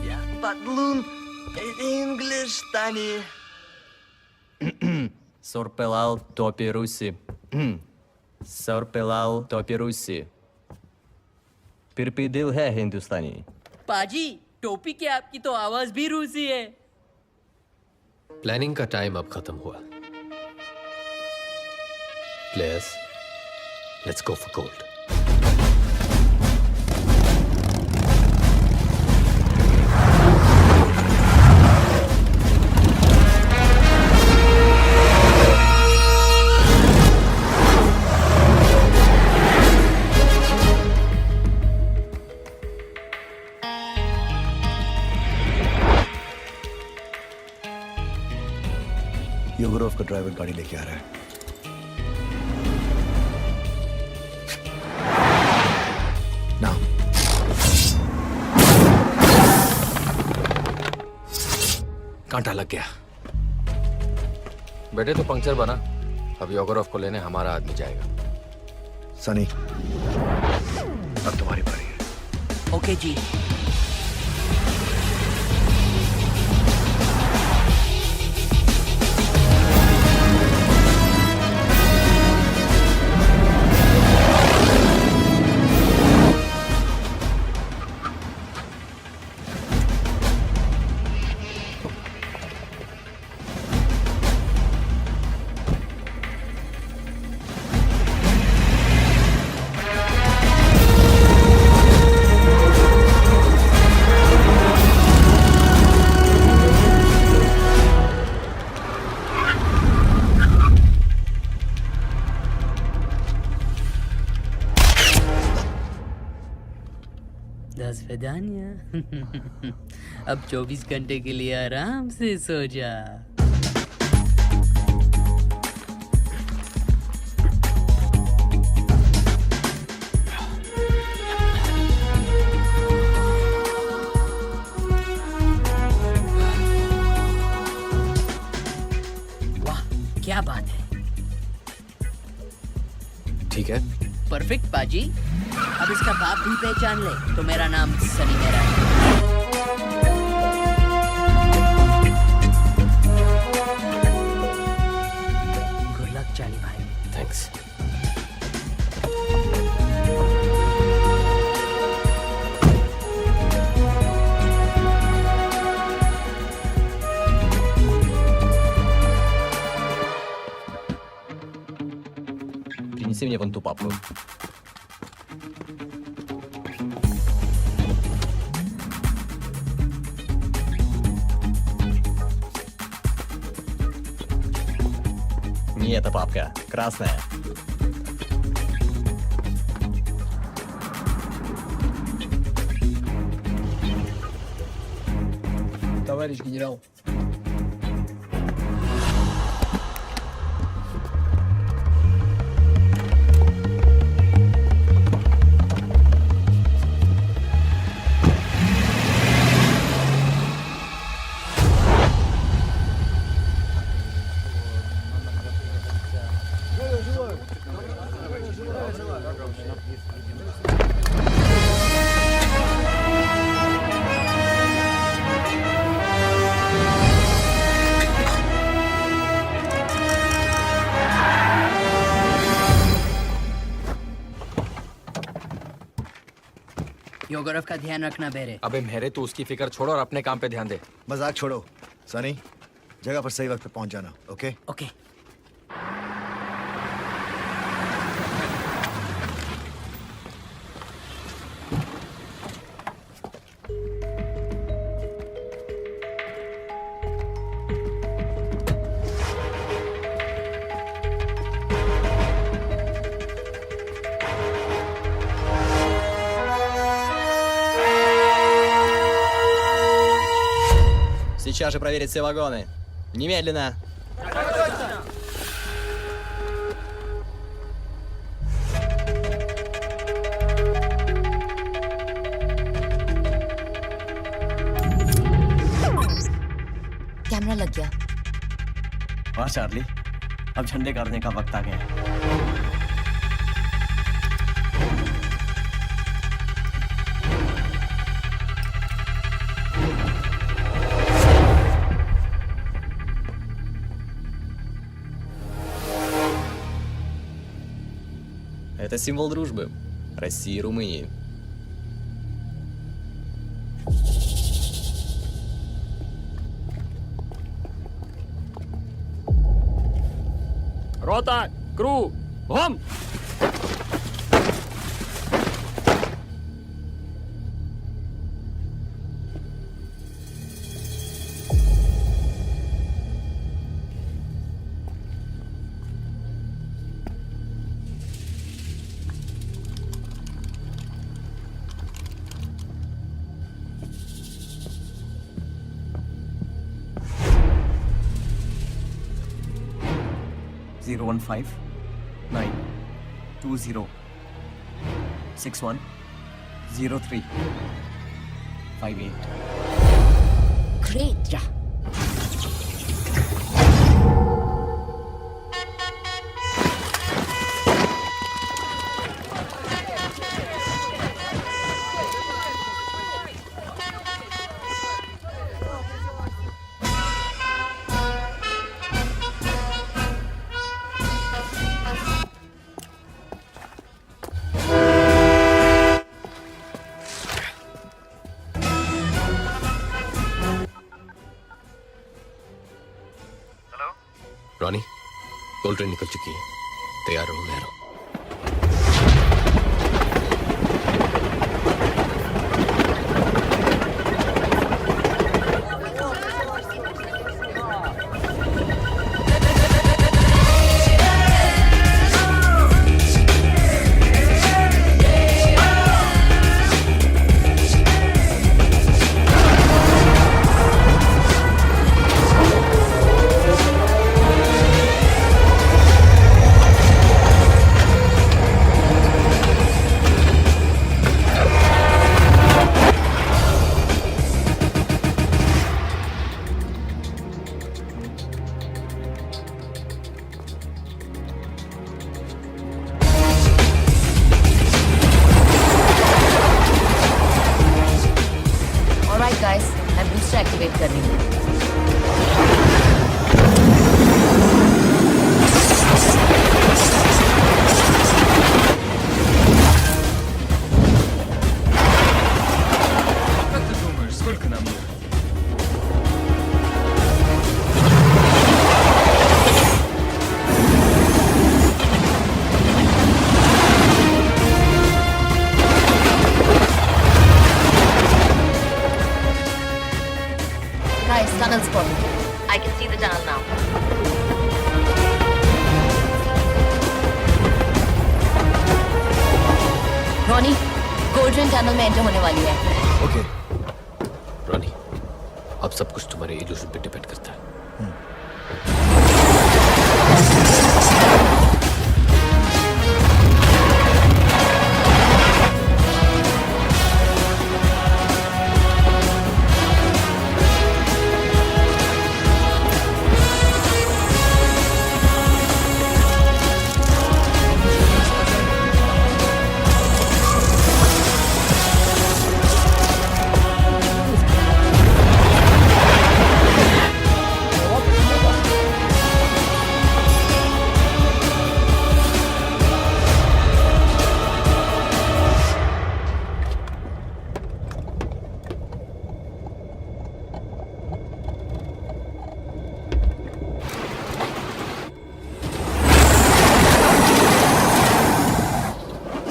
S14: Yeah, Patlun English Tani. Sorpelal Topi Rusi. Sorpelal Topi Rusi. फिर दिल है हिंदुस्तानी।
S13: पाजी, टोपी के आपकी तो आवाज भी रूसी है।
S6: प्लानिंग का टाइम अब खत्म हुआ। Players, let's go for gold.
S15: Yegorov का ड्राइवर गाड़ी लेके आ रहा है। नाउ
S16: कांटा लग गया। बेटे तो पंक्चर बना। अब योगोरोव को लेने हमारा आदमी जाएगा।
S15: सनी, अब तुम्हारी बारी है।
S13: ओके जी। अब 24 घंटे के लिए आराम से सो जा। वाह, क्या बात है।
S6: ठीक है?
S13: परफेक्ट पाजी। अब इसका बाप भी पहचान ले तो मेरा नाम सनी मेरा है। गुड लक चाली भाई।
S6: थैंक्स।
S14: Принеси мне вон ту папку. Не эта папка, красная.
S18: Товарищ генерал.
S13: योगरफ का ध्यान रखना बेरे।
S16: अबे मेरे तू उसकी फिक्र छोड़ो और अपने काम पे ध्यान दे।
S15: मजाक छोड़ो सनी, जगह पर सही वक्त पे पहुंच जाना। Okay
S13: okay.
S14: Сейчас же проверить все вагоны. Немедленно.
S11: कैमरा लग गया।
S12: वाह चार्ली, अब झंडे गाड़ने का वक्त आ गया।
S14: Это символ дружбы России и Румынии.
S17: Рота, кру, гом!
S12: Zero 15 9 20 61 03 58.
S11: Great. Yeah.
S6: Ronnie, toll train निकल चुकी है। तैयार रहो, मैं रहा हूं।
S11: रॉनी, गोल्डन टनल में एंटर होने वाली है।
S15: ओके
S6: रॉनी, अब सब कुछ तुम्हारे इल्यूजन पे डिपेंड करता है।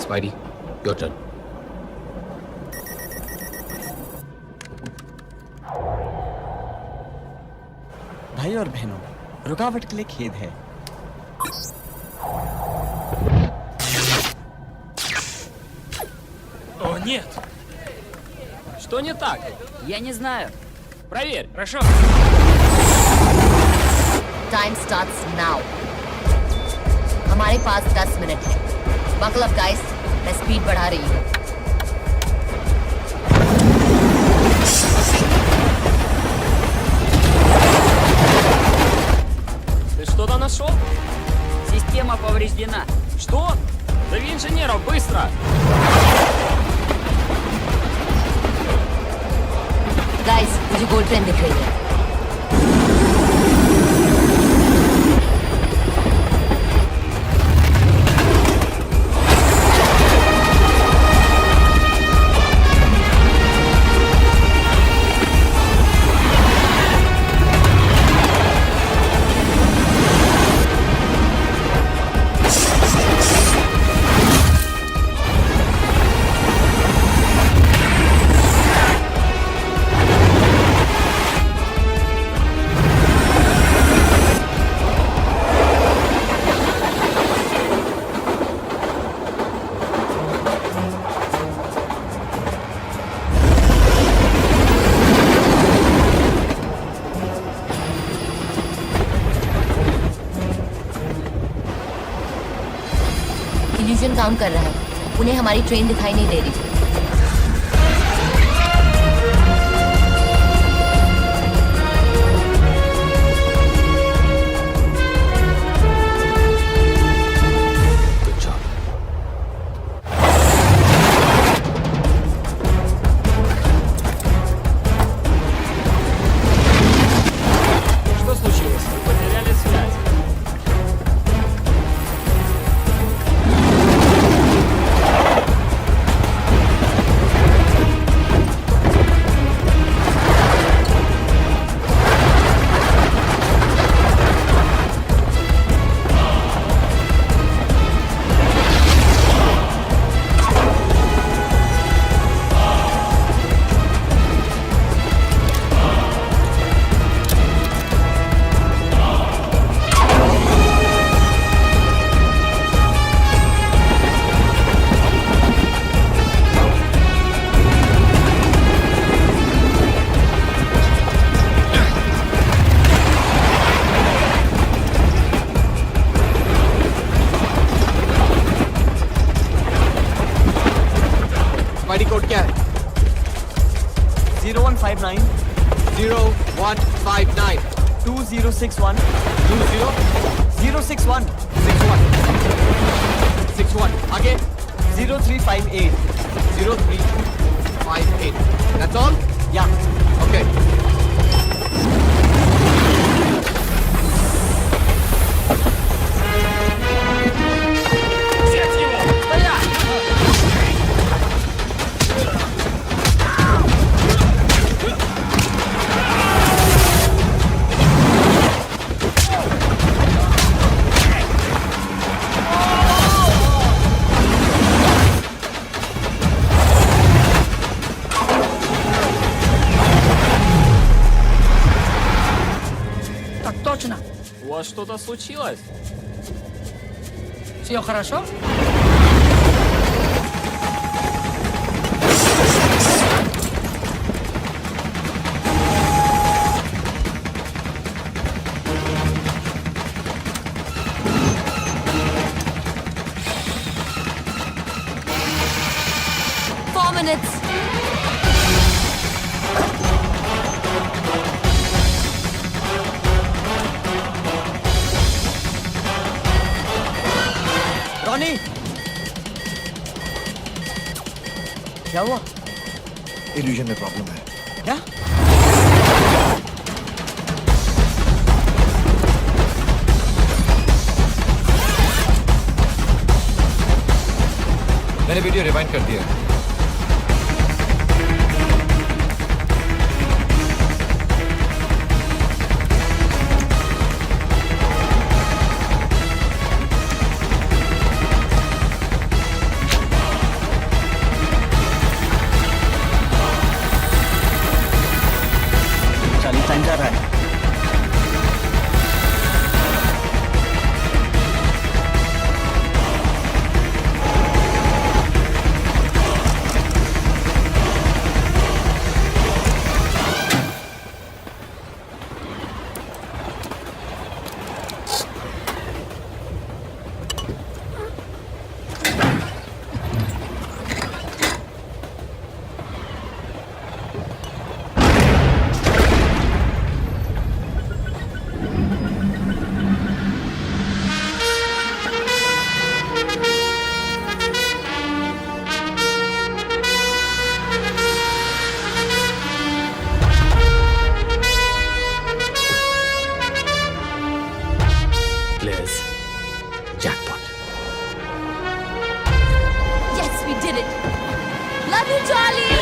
S6: Spidey, your turn.
S14: भाई और बहनों, रुकावट के लिए खेद है।
S17: О, нет! Что не так?
S13: Я не знаю.
S17: Проверь, хорошо?
S11: Time starts now. हमारे पास 10 मिनट है। Buckle up, guys. मैं स्पीड बढ़ा रही हूँ।
S17: Ты что-то нашел?
S13: Система повреждена.
S17: Что? Зови инженеров, быстро!
S11: Guys, मुझे गोल्ड ट्रेन दिख रही है। इल्यूजन काम कर रहा है। उन्हें हमारी ट्रेन दिखाई नहीं दे रही।
S17: Что случилось? Вы потеряли связь.
S14: स्पाइडी कोड क्या है? 0159
S16: 0159
S14: 2061
S16: 20 61 आगे
S14: 0358
S16: 0358 That's all?
S14: Yeah.
S16: Okay.
S17: Взять его! Стоять!
S13: Точно.
S17: У вас что-то случилось?
S13: Все хорошо?
S11: minutes.
S12: Ronnie, क्या हुआ?
S15: इल्यूजन में प्रॉब्लम है।
S12: क्या?
S16: मैंने वीडियो रिवाइंड कर दिया है।
S12: चालीस टाइम जा रहा है।
S1: Players, jackpot.
S11: Yes, we did it. Love you, Charlie.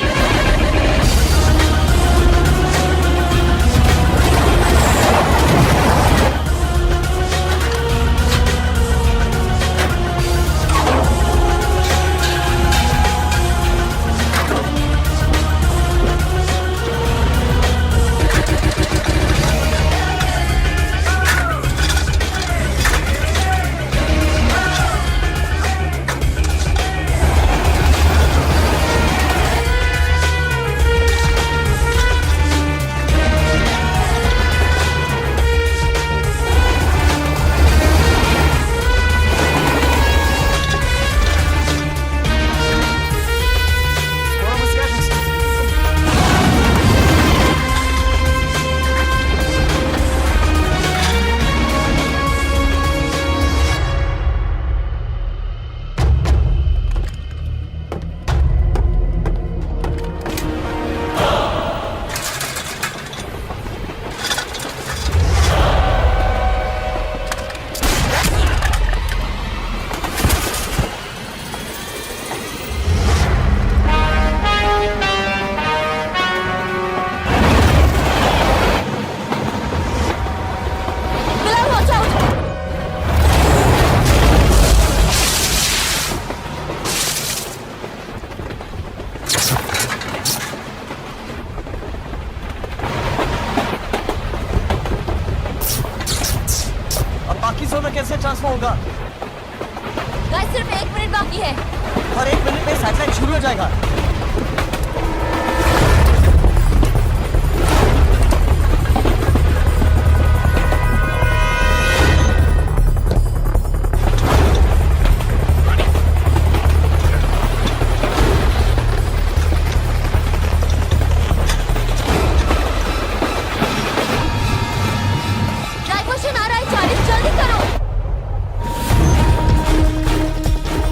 S12: बाकी सो में कैसे ट्रांसफर होगा?
S11: गाइस, सिर्फ 1 मिनट बाकी है।
S12: और 1 मिनट में सैटेलाइट शुरू हो जाएगा।
S11: डाइवर्शन आ रहा है, चार्ली, जल्दी करो।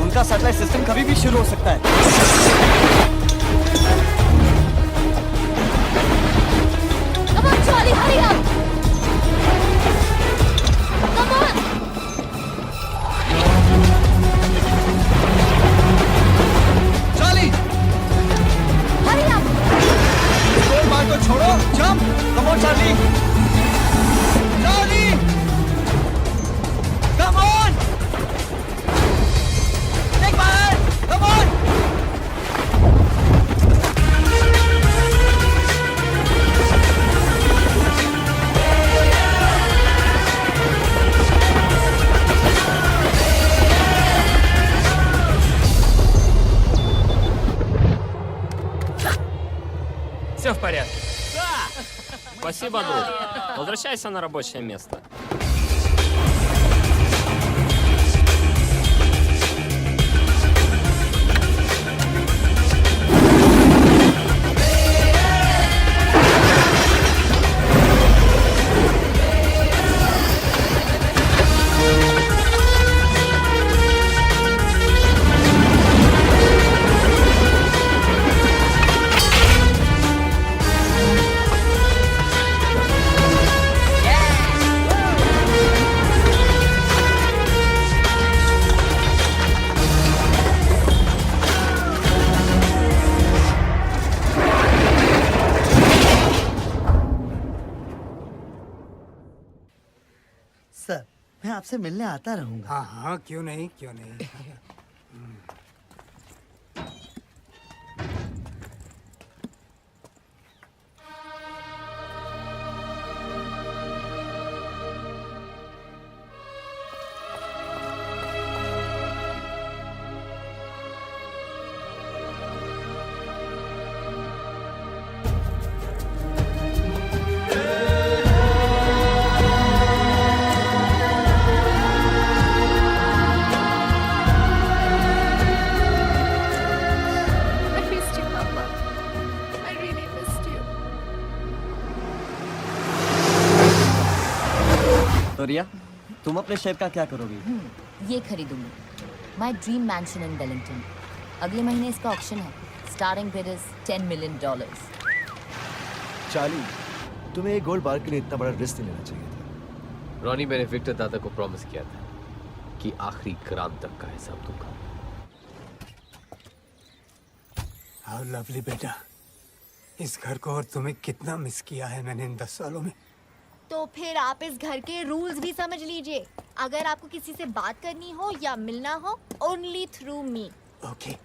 S12: उनका सैटेलाइट सिस्टम कभी भी शुरू हो सकता है।
S11: Come on, Charlie, hurry up. Come on.
S12: Charlie,
S11: Hurry up.
S12: Goal मार को छोड़ो, jump. Come on Charlie. Charlie, come on. Take fire, come on.
S17: Все в порядке. Спасибо, друг. Возвращайся на рабочее место.
S9: आपसे मिलने आता रहूंगा।
S10: हाँ हाँ, क्यों नहीं, क्यों नहीं।
S7: I missed you, Papa. I really missed you.
S19: तो रिया, तुम अपने शेफ का क्या करोगी?
S11: ये खरीदूंगी। My dream mansion in Wellington. अगले महीने इसका ऑक्शन है। Starting bid is $10 million।
S15: Charlie, तुम्हें एक गोल्ड बार के लिए इतना बड़ा रिस्क नहीं लेना चाहिए था।
S6: रॉनी, मैंने विक्टर दादा को प्रॉमिस किया था कि आखिरी ग्राम तक का हिसाब दूंगा।
S10: हाउ लवली बेटा, इस घर को और तुम्हें कितना मिस किया है मैंने इन 10 सालों में।
S7: तो फिर आप इस घर के रूल्स भी समझ लीजिए। अगर आपको किसी से बात करनी हो या मिलना हो, only through me.
S10: Okay.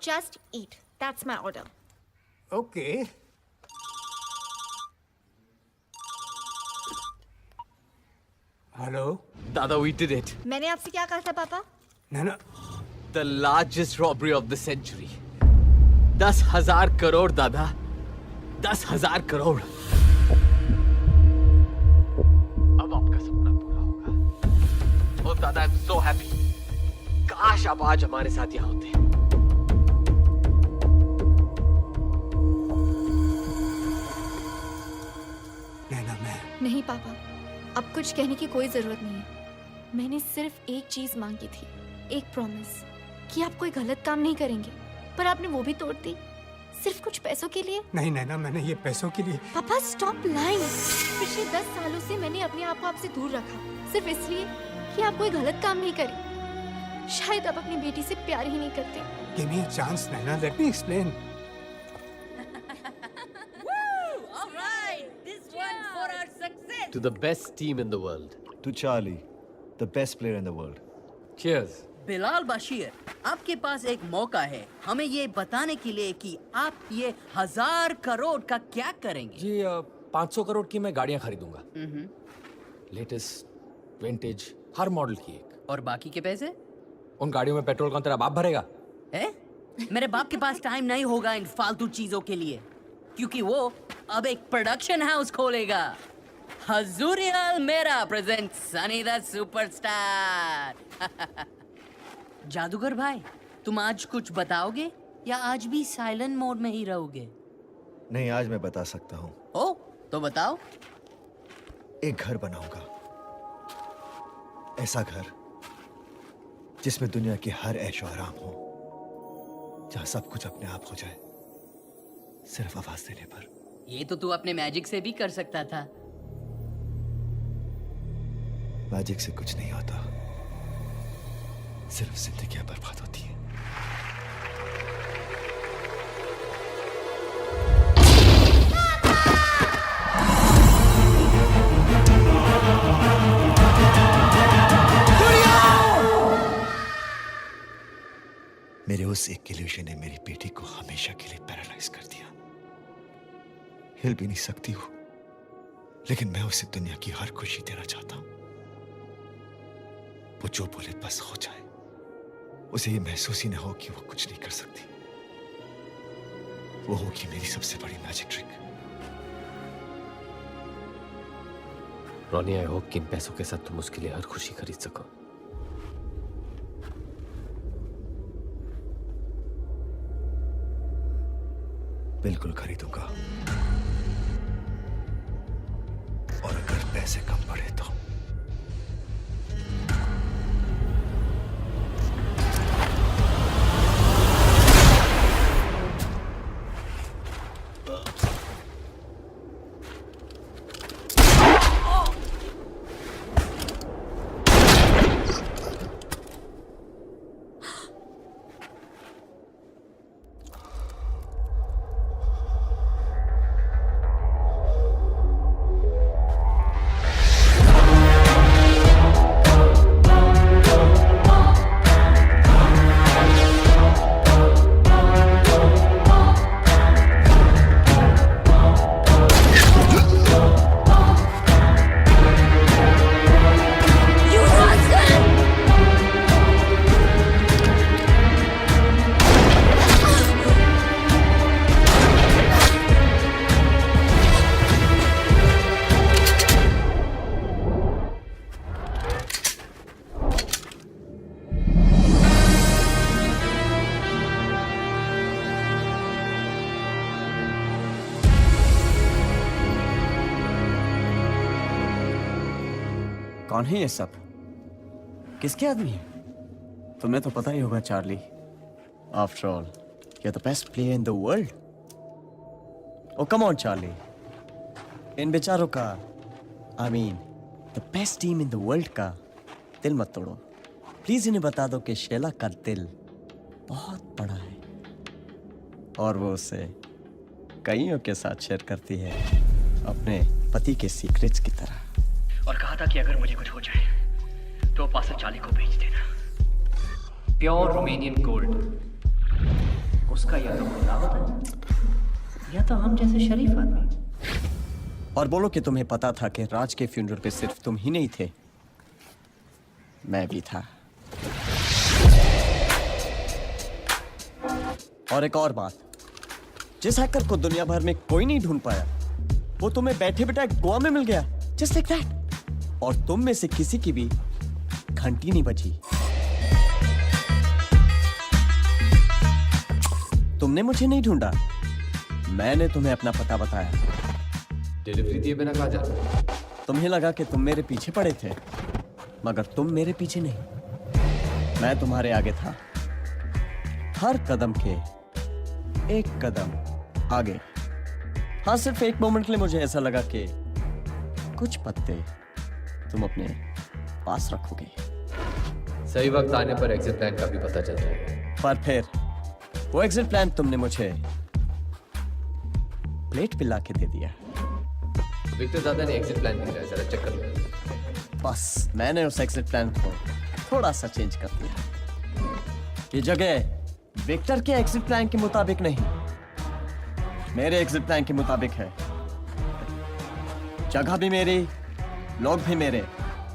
S7: Just eat. That's my order.
S10: Okay. Hello
S6: दादा, we did it.
S7: मैंने आपसे क्या कहा था पापा?
S10: ना
S6: The largest robbery of the century. 10,000 crore दादा, 10,000 करोड़। अब आपका सपना पूरा होगा। और दादा, I'm so happy. काश आप आज हमारे साथ यहाँ होते।
S7: नहीं पापा, अब कुछ कहने की कोई जरूरत नहीं है। मैंने सिर्फ एक चीज मांगी थी, एक प्रॉमिस कि आप कोई गलत काम नहीं करेंगे, पर आपने वो भी तोड़ दी, सिर्फ कुछ पैसों के लिए।
S10: नहीं नैना, मैंने ये पैसों के लिए।
S7: पापा स्टॉप लाइंग। पिछले 10 सालों से मैंने अपने आप को आपसे दूर रखा, सिर्फ इसलिए कि आप कोई गलत काम नहीं करें। शायद आप अपनी बेटी से प्यार ही नहीं करते।
S10: Give me a chance, Naina. Let me explain.
S6: To the best team in the world.
S15: To Charlie, the best player in the world.
S6: Cheers.
S13: Bilal Bashir, आपके पास एक मौका है हमें ये बताने के लिए कि आप ये 1000 करोड़ का क्या करेंगे।
S16: जी 500 करोड़ की मैं गाड़ियां खरीदूंगा। लेटेस्ट, विंटेज, हर मॉडल की एक।
S13: और बाकी के पैसे?
S16: उन गाड़ियों में पेट्रोल कौन तेरा बाप भरेगा?
S13: है? मेरे बाप के पास टाइम नहीं होगा इन फालतू चीजों के लिए, क्योंकि वो अब एक प्रोडक्शन हाउस खोलेगा। हजूरियल मेरा प्रेजेंट सनी द सुपरस्टार। जादूगर भाई, तुम आज कुछ बताओगे या आज भी साइलेंट मोड में ही रहोगे?
S15: नहीं, आज मैं बता सकता हूँ।
S13: ओ, तो बताओ।
S15: एक घर बनाऊंगा, ऐसा घर जिसमें दुनिया की हर ऐशो आराम हो, जहां सब कुछ अपने आप हो जाए, सिर्फ आवाज देने पर।
S13: ये तो तू अपने मैजिक से भी कर सकता था।
S15: मैजिक से कुछ नहीं होता, सिर्फ जिंदगियां बर्बाद होती हैं। मेरे उस एक इल्यूजन ने मेरी बेटी को हमेशा के लिए पैरालाइज कर दिया। हिल भी नहीं सकती हूँ, लेकिन मैं उसे दुनिया की हर खुशी देना चाहता हूं। वो जो बोले बस हो जाए, उसे ये महसूस ही ना हो कि वो कुछ नहीं कर सकती। वो होगी मेरी सबसे बड़ी magic trick.
S6: Ronnie, I hope कि इन पैसों के साथ तुम उसके लिए हर खुशी खरीद सको।
S15: बिल्कुल खरीदूंगा, और अगर पैसे कम पड़े तो।
S19: कौन है ये सब? किसके आदमी है? तुम्हें तो पता ही होगा Charlie. After all you are the best player in the world. Oh come on Charlie, इन बेचारों का I mean the best team in the world का दिल मत तोड़ो। प्लीज इन्हें बता दो कि शेला का दिल बहुत बड़ा है और वो उसे कईयों के साथ शेयर करती है, अपने पति के सीक्रेट्स की तरह।
S3: और कहा था कि अगर मुझे कुछ हो जाए तो पासर चाली को भेज देना। प्योर रोमेनियन गोल्ड, उसका या तो खुदा होता है या तो हम जैसे शरीफ आदमी।
S19: और बोलो कि तुम्हें पता था कि राज के फ्यूनरल पे सिर्फ तुम ही नहीं थे, मैं भी था। और एक और बात, जिस हैकर को दुनिया भर में कोई नहीं ढूंढ पाया, वो तुम्हें बैठे बैठे गोवा में मिल गया, जस्ट लाइक दैट। और तुम में से किसी की भी घंटी नहीं बची। तुमने मुझे नहीं ढूंढा, मैंने तुम्हें अपना पता बताया।
S6: डिलीवरी दिए बिना कहा जा?
S19: तुम्हें लगा कि तुम मेरे पीछे पड़े थे, मगर तुम मेरे पीछे नहीं, मैं तुम्हारे आगे था। हर कदम के एक कदम आगे। हाँ, सिर्फ एक मोमेंट के लिए मुझे ऐसा लगा कि कुछ पत्ते तुम अपने पास रखोगे।
S6: सही वक्त आने पर एग्जिट प्लान का भी पता चल जाएगा।
S19: पर फिर वो एग्जिट प्लान तुमने मुझे प्लेट पे लाके दे दिया।
S6: विक्टर दादा ने एग्जिट प्लान भेजा है, जरा चेक कर लो।
S19: बस मैंने उस एग्जिट प्लान को थोड़ा सा चेंज कर दिया। ये जगह विक्टर के एग्जिट प्लान के मुताबिक नहीं, मेरे एग्जिट प्लान के मुताबिक है। जगह भी मेरी, लोग भी मेरे,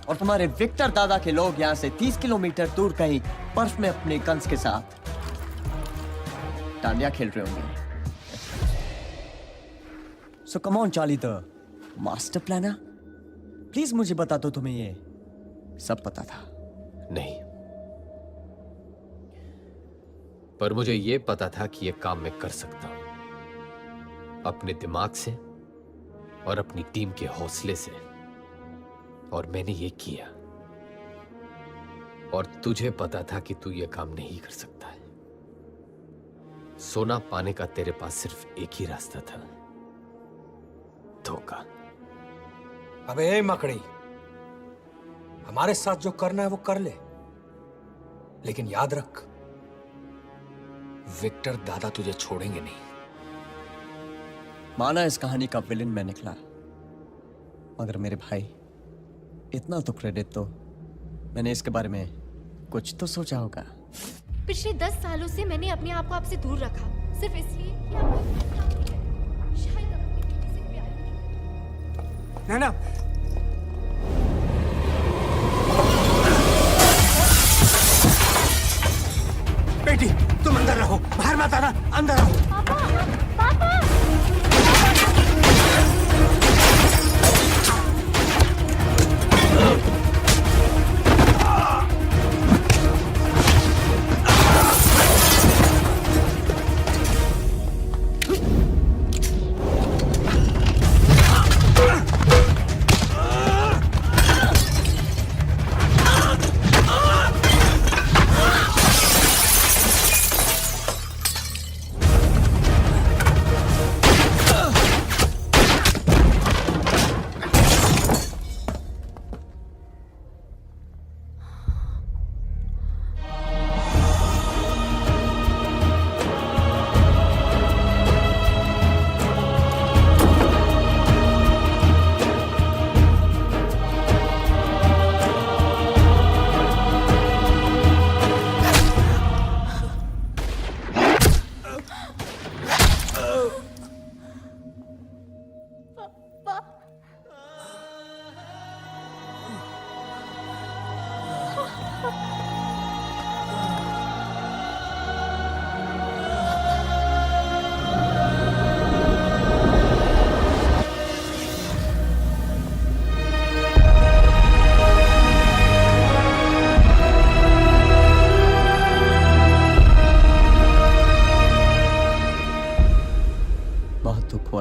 S19: और तुम्हारे विक्टर दादा के लोग यहां से 30 किलोमीटर दूर कहीं बर्फ में अपने गन्स के साथ डांडिया खेल रहे होंगे। So come on Charlie the master planner, please मुझे बता दो तुम्हें ये सब पता था?
S6: नहीं, पर मुझे ये पता था कि ये काम मैं कर सकता हूं, अपने दिमाग से और अपनी टीम के हौसले से, और मैंने ये किया। और तुझे पता था कि तू ये काम नहीं कर सकता है। सोना पाने का तेरे पास सिर्फ एक ही रास्ता था, धोखा।
S10: अबे ए मकड़ी, हमारे साथ जो करना है वो कर ले, लेकिन याद रख, विक्टर दादा तुझे छोड़ेंगे नहीं।
S19: माना इस कहानी का विलेन मैं निकला, मगर मेरे भाई, इतना तो क्रेडिट तो मैंने इसके बारे में कुछ तो सोचा होगा।
S7: पिछले 10 सालों से मैंने अपने आप को आपसे दूर रखा, सिर्फ इसलिए कि आप शायद अपनी बेटी से प्यार।
S10: नैना, बेटी तुम अंदर रहो, बाहर मत आना, अंदर रहो।
S7: पापा!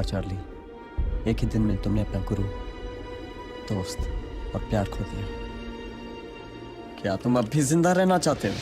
S19: चार्ली, एक ही दिन में तुमने अपना गुरु, दोस्त और प्यार खो दिया। क्या तुम अब भी जिंदा रहना चाहते हो?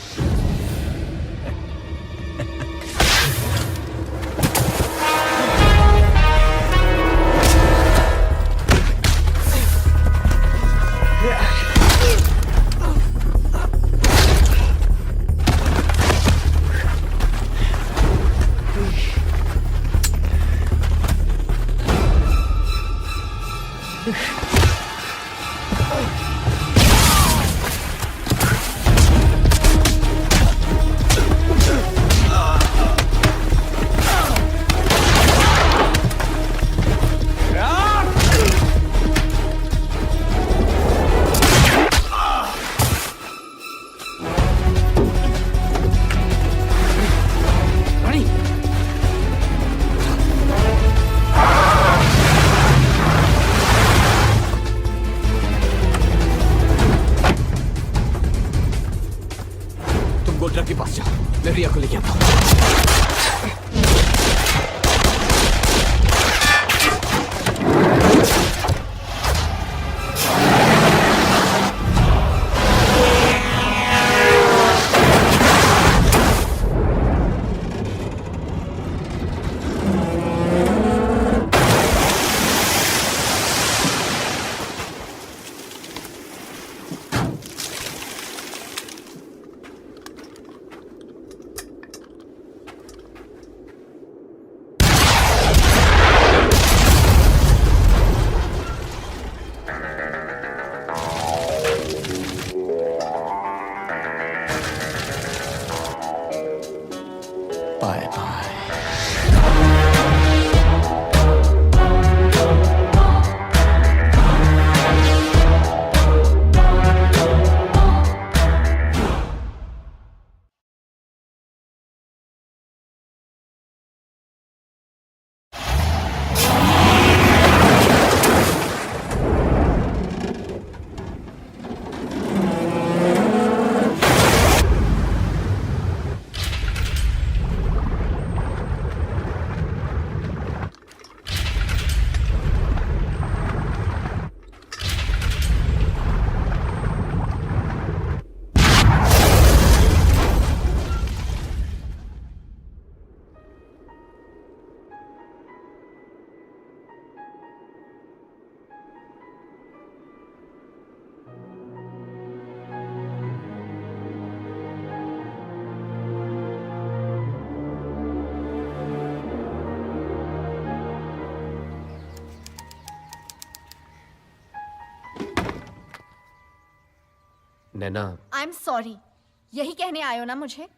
S6: के पास जाओ, मैं रिया को लेके आता हूँ। नैना,
S7: आई एम सॉरी। यही कहने आए हो ना मुझे?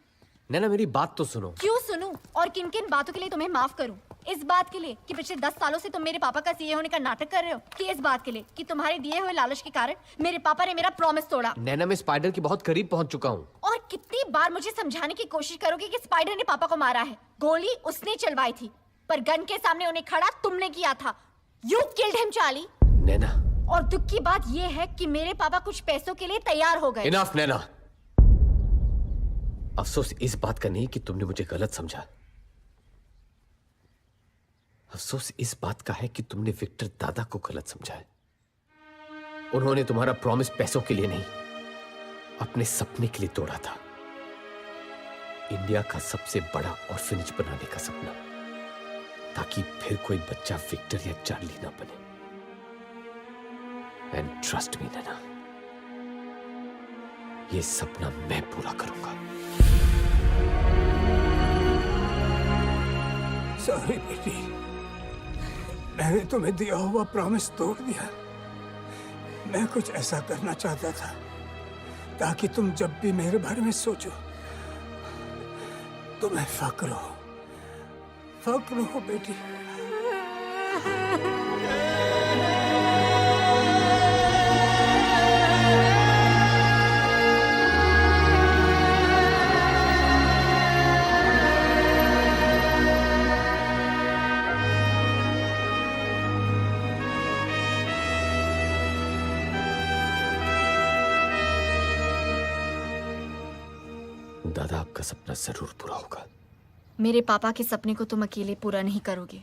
S6: नैना मेरी बात तो सुनो।
S7: क्यों सुनूं? और किन किन बातों के लिए तुम्हें माफ करूं? इस बात के लिए कि पिछले 10 सालों से तुम मेरे पापा का सीए होने का नाटक कर रहे हो, कि इस बात के लिए कि तुम्हारे दिए हुए लालच के कारण मेरे पापा ने मेरा प्रॉमिस तोड़ा?
S6: नैना मैं स्पाइडर के बहुत करीब पहुंच चुका हूँ।
S7: और कितनी बार मुझे समझाने की कोशिश करोगे कि स्पाइडर ने पापा को मारा है? गोली उसने चलवाई थी, पर गन के सामने उन्हें खड़ा तुमने किया था। You killed him Charlie.
S6: Naina,
S7: और दुख की बात ये है कि मेरे पापा कुछ पैसों के लिए तैयार हो गए।
S6: इनफ नैना। अफसोस इस बात का नहीं कि तुमने मुझे गलत समझा, अफसोस इस बात का है कि तुमने विक्टर दादा को गलत समझा है। उन्होंने तुम्हारा प्रॉमिस पैसों के लिए नहीं, अपने सपने के लिए तोड़ा था। इंडिया का सबसे बड़ा ऑर्फनेज बनाने का सपना, ताकि फिर कोई बच्चा विक्टर या चार्ली ना बने। एंड ट्रस्ट मी नैना, ये सपना मैं पूरा करूंगा।
S10: सॉरी बेटी, मैंने तुम्हें दिया हुआ प्रॉमिस तोड़ दिया। मैं कुछ ऐसा करना चाहता था ताकि तुम जब भी मेरे बारे में सोचो तुम्हें फक्र हो बेटी।
S6: दादा, आपका सपना जरूर पूरा होगा।
S7: मेरे पापा के सपने को तुम अकेले पूरा नहीं करोगे।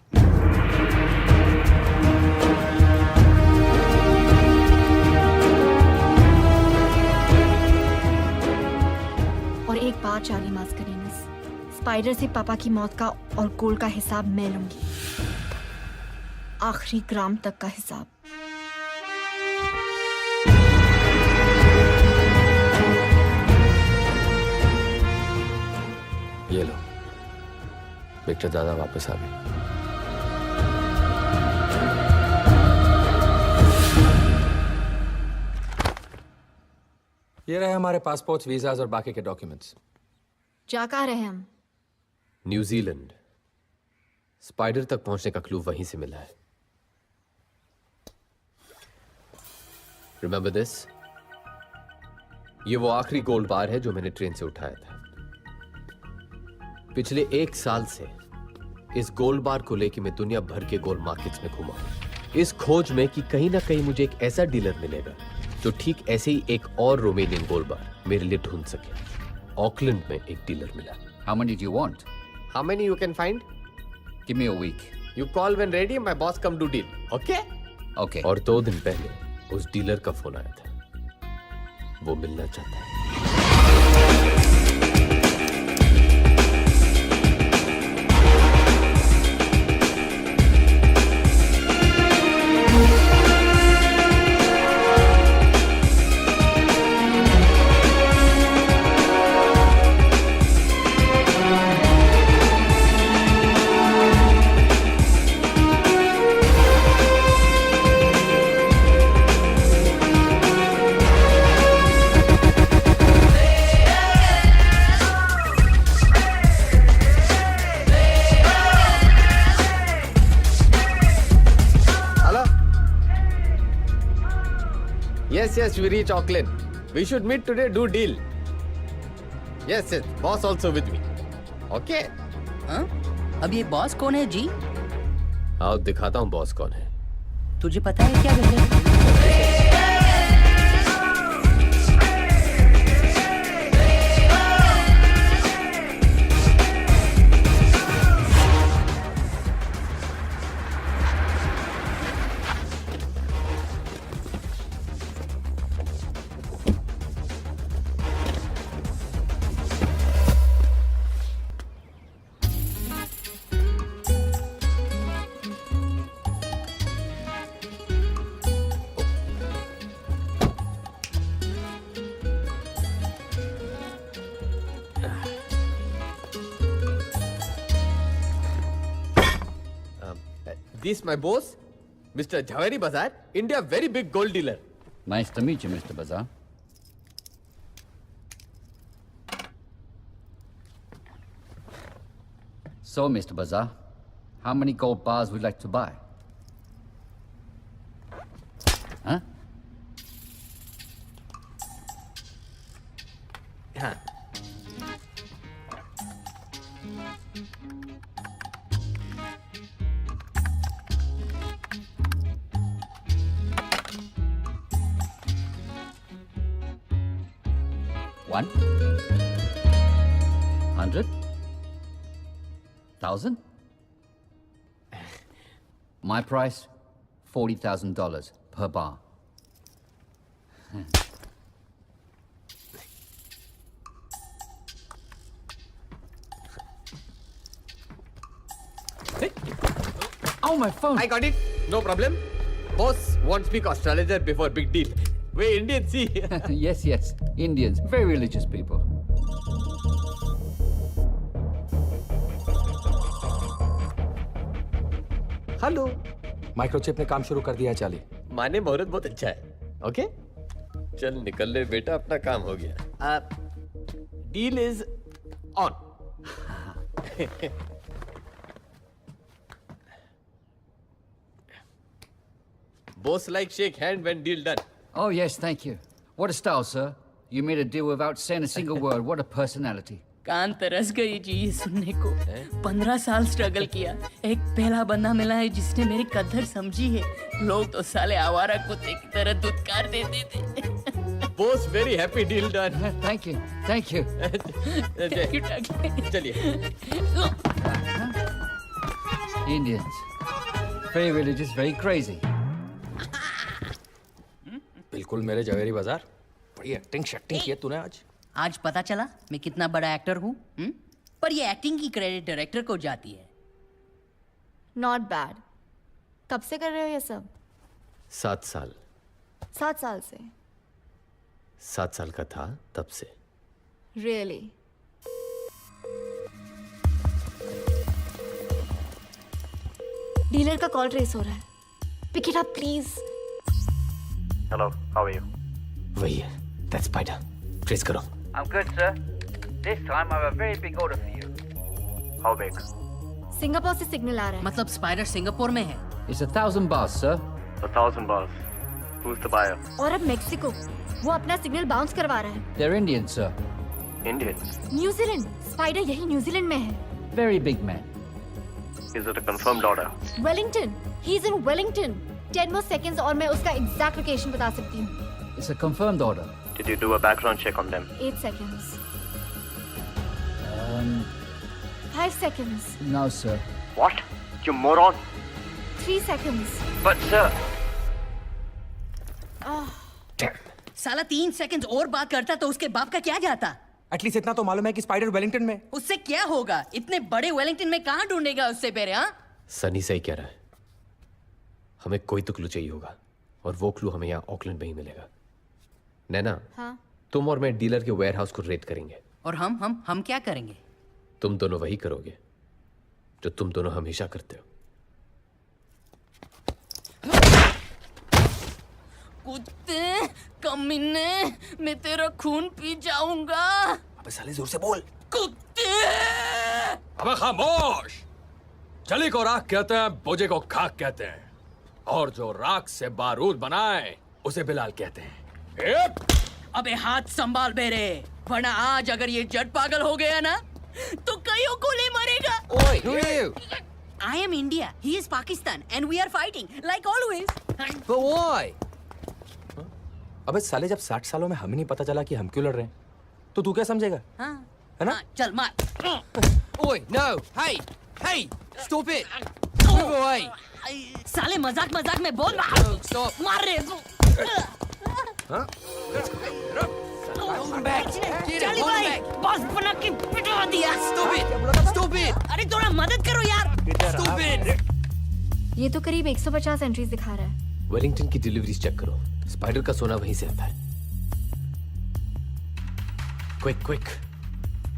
S7: स्पाइडर से पापा की मौत का और गोल्ड का हिसाब मैं लूंगी, आखिरी ग्राम तक का हिसाब।
S6: ये लो, विक्टर दादा वापस आ गए।
S16: ये रहे हमारे पासपोर्ट्स, वीजाज और बाकी के डॉक्यूमेंट्स।
S7: जा कहाँ रहे हम?
S6: न्यूजीलैंड। स्पाइडर तक पहुंचने का क्लू वहीं से मिला है। Remember this? ये वो आखिरी गोल्ड बार है जो मैंने ट्रेन से उठाया था। पिछले 1 साल से इस गोल्ड बार को लेकर मैं दुनिया भर के गोल्ड मार्केट्स में घूमा, इस खोज में कि कहीं ना कहीं मुझे एक ऐसा डीलर मिलेगा जो ठीक ऐसे ही एक और रोमेनियन गोल्ड बार मेरे लिए ढूंढ सके। ऑकलैंड में एक डीलर मिला।
S20: How many do you want?
S6: How many you can find?
S20: Give me a week.
S6: You call when ready, my boss come to deal. Okay?
S20: Okay.
S6: और 2 दिन पहले उस डीलर का फोन आया था। वो मिलना चाहता है। Yes, we reach Auckland. We should meet today, do deal. Yes, boss also with me. Okay?
S13: हाँ? अब ये बॉस कौन है जी?
S6: आओ दिखाता हूँ बॉस कौन है।
S13: तुझे पता है क्या बेटे?
S6: This my boss, Mr. Jhaveri Bazaar, India very big gold dealer.
S20: Nice to meet you, Mr. Bazaar. So, Mr. Bazaar, how many gold bars would you like to buy? Huh?
S6: हाँ.
S20: One? 100? 1,000? My price, $40,000 per bar.
S6: Oh, my phone. I got it. No problem. Boss won't speak astrologer before big deal. We Indians see.
S20: Yes, yes. Indians, very religious people.
S6: Hello.
S16: Microchip ने काम शुरू कर दिया है Charlie.
S6: माने मुहूर्त बहुत अच्छा है। ओके? चल निकल ले बेटा, अपना काम हो गया। Deal is on. Boss like shake hand when deal done.
S20: Oh, yes, thank you. What a style, sir. You made a deal without saying a single word. What a personality.
S13: कान तरस गई जी ये सुनने को। 15 साल स्ट्रगल किया, एक पहला बंदा मिला है जिसने मेरी कदर समझी है। लोग तो साले आवारा कुत्ते की तरह दुत्कार देते थे।
S6: Boss very happy deal done.
S20: Thank you, thank you.
S13: Thank you, Douglas.
S6: चलिए।
S20: Indians, very religious, very crazy.
S16: बिल्कुल मेरे जवेरी बाजार। बड़ी एक्टिंग शक्टिंग की है तूने आज।
S13: आज पता चला मैं कितना बड़ा एक्टर हूँ। पर ये एक्टिंग की क्रेडिट डायरेक्टर को जाती है।
S7: Not bad. कब से कर रहे हो ये सब?
S6: 7 साल।
S7: 7 साल से?
S6: 7 साल का था तब से।
S7: रियली? डीलर का कॉल ट्रेस हो रहा है। Pick it up please.
S21: Hello, how are you?
S6: वही है, दैट्स स्पाइडर। ट्रेस करो।
S21: I'm good, sir. This time I have a very big order for you. How big?
S7: Singapore से signal आ रहा है।
S13: मतलब स्पाइडर सिंगापुर में है।
S20: It's 1,000 bars, sir.
S21: 1,000 bars. Who's the buyer?
S7: और अब मेक्सिको, वो अपना सिग्नल बाउंस करवा रहा है।
S20: They're Indian, sir.
S21: Indian.
S7: New Zealand, spider यही न्यूजीलैंड में है।
S20: Very big man.
S21: Is it a confirmed order?
S7: Wellington, he is in Wellington. 10 more seconds और मैं उसका एग्जैक्ट लोकेशन बता सकती हूँ।
S20: It's a confirmed order.
S21: Did you do a background check on them?
S7: 8 seconds.
S20: 5
S7: 5 seconds.
S20: No, sir.
S21: What? You moron!
S7: 3 seconds.
S21: But sir.
S13: साला 3 second और बात करता तो उसके बाप का क्या जाता?
S16: एटलीस्ट इतना तो मालूम है कि स्पाइडर वेलिंगटन में।
S13: उससे क्या होगा? इतने बड़े वेलिंगटन में कहाँ ढूंढेगा उससे पेरे? हाँ,
S6: सनी सही कह रहा है। हमें कोई तो क्लू चाहिए होगा और वो क्लू हमें यहाँ ऑकलैंड में ही मिलेगा। नैना,
S7: हाँ?
S6: तुम और मैं डीलर के वेयरहाउस को रेड करेंगे।
S13: और हम क्या करेंगे?
S6: तुम दोनों वही करोगे जो तुम दोनों हमेशा करते हो।
S13: कुत्ते, कमीने, मैं तेरा खून पी जाऊंगा।
S16: अबे साले जोर से बोल।
S13: कुत्ते!
S6: अबे खामोश।
S17: जली को राख कहते हैं, बोझे को खाक कहते हैं, और जो राख से बारूद बनाए उसे बिलाल कहते हैं।
S13: अबे हाथ संभाल बेरे, वरना आज अगर ये जट पागल हो गया ना तो कईयों को ले मरेगा।
S16: ओए,
S13: I am India, he is Pakistan, and we are fighting like always.
S16: But why? अबे साले जब 60 सालों में हमें नहीं पता चला कि हम क्यों लड़ रहे हैं, तो तू क्या समझेगा?
S13: हाँ,
S16: है ना?
S13: हाँ, चल मार।
S8: Oi, no, hey, stop it. Move away.
S13: साले मजाक में बोल
S8: Stop.
S13: मार रे तू।
S16: हाँ?
S8: Hold him back. Get
S13: चली
S8: him, hold
S13: भाई,
S8: him back.
S13: बॉस बना के पिटवा दिया।
S8: Stop it.
S13: अरे थोड़ा मदद करो यार।
S8: Stop it.
S7: ये तो करीब 150 एंट्रीज दिखा रहा है।
S6: वेलिंगटन की डिलीवरीज चेक करो। स्पाइडर का सोना वहीं से आता है। क्विक।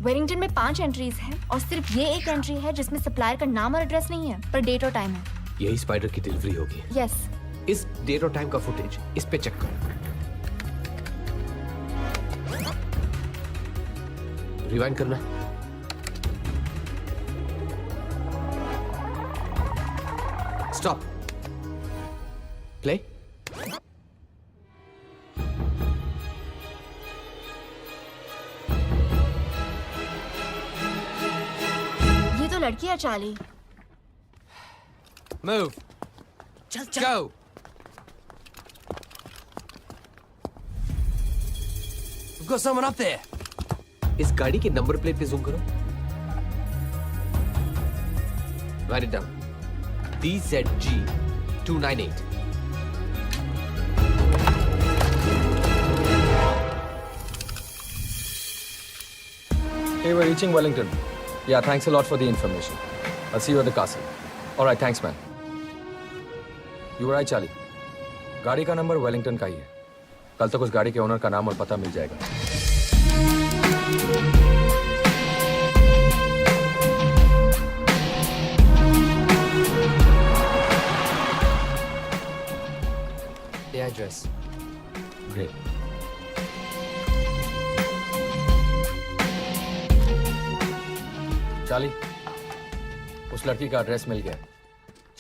S7: वेलिंगटन में 5 एंट्रीज हैं और सिर्फ ये एक एंट्री है जिसमें सप्लायर का नाम और एड्रेस नहीं है, पर डेट और टाइम है।
S6: यही स्पाइडर की डिलीवरी होगी।
S7: यस।
S6: इस डेट और टाइम का फुटेज इस पे चेक करो। रिवाइंड करना।
S16: स्टॉप।
S6: प्ले।
S7: ये तो लड़की है चार्ली।
S8: Move.
S13: चल।
S8: Go. We've got someone up there.
S6: इस गाड़ी के नंबर प्लेट पे जूम करो। Right it down. DZG 298।
S16: Hey, we're reaching Wellington. Yeah, thanks a lot for the information. I'll see you at the castle. All right, thanks, man. You were right, Charlie. गाड़ी का number Wellington का ही है। कल तक उस गाड़ी के owner का नाम और पता मिल जाएगा।
S6: The address.
S16: Great. चार्ली, उस लड़की का एड्रेस मिल गया।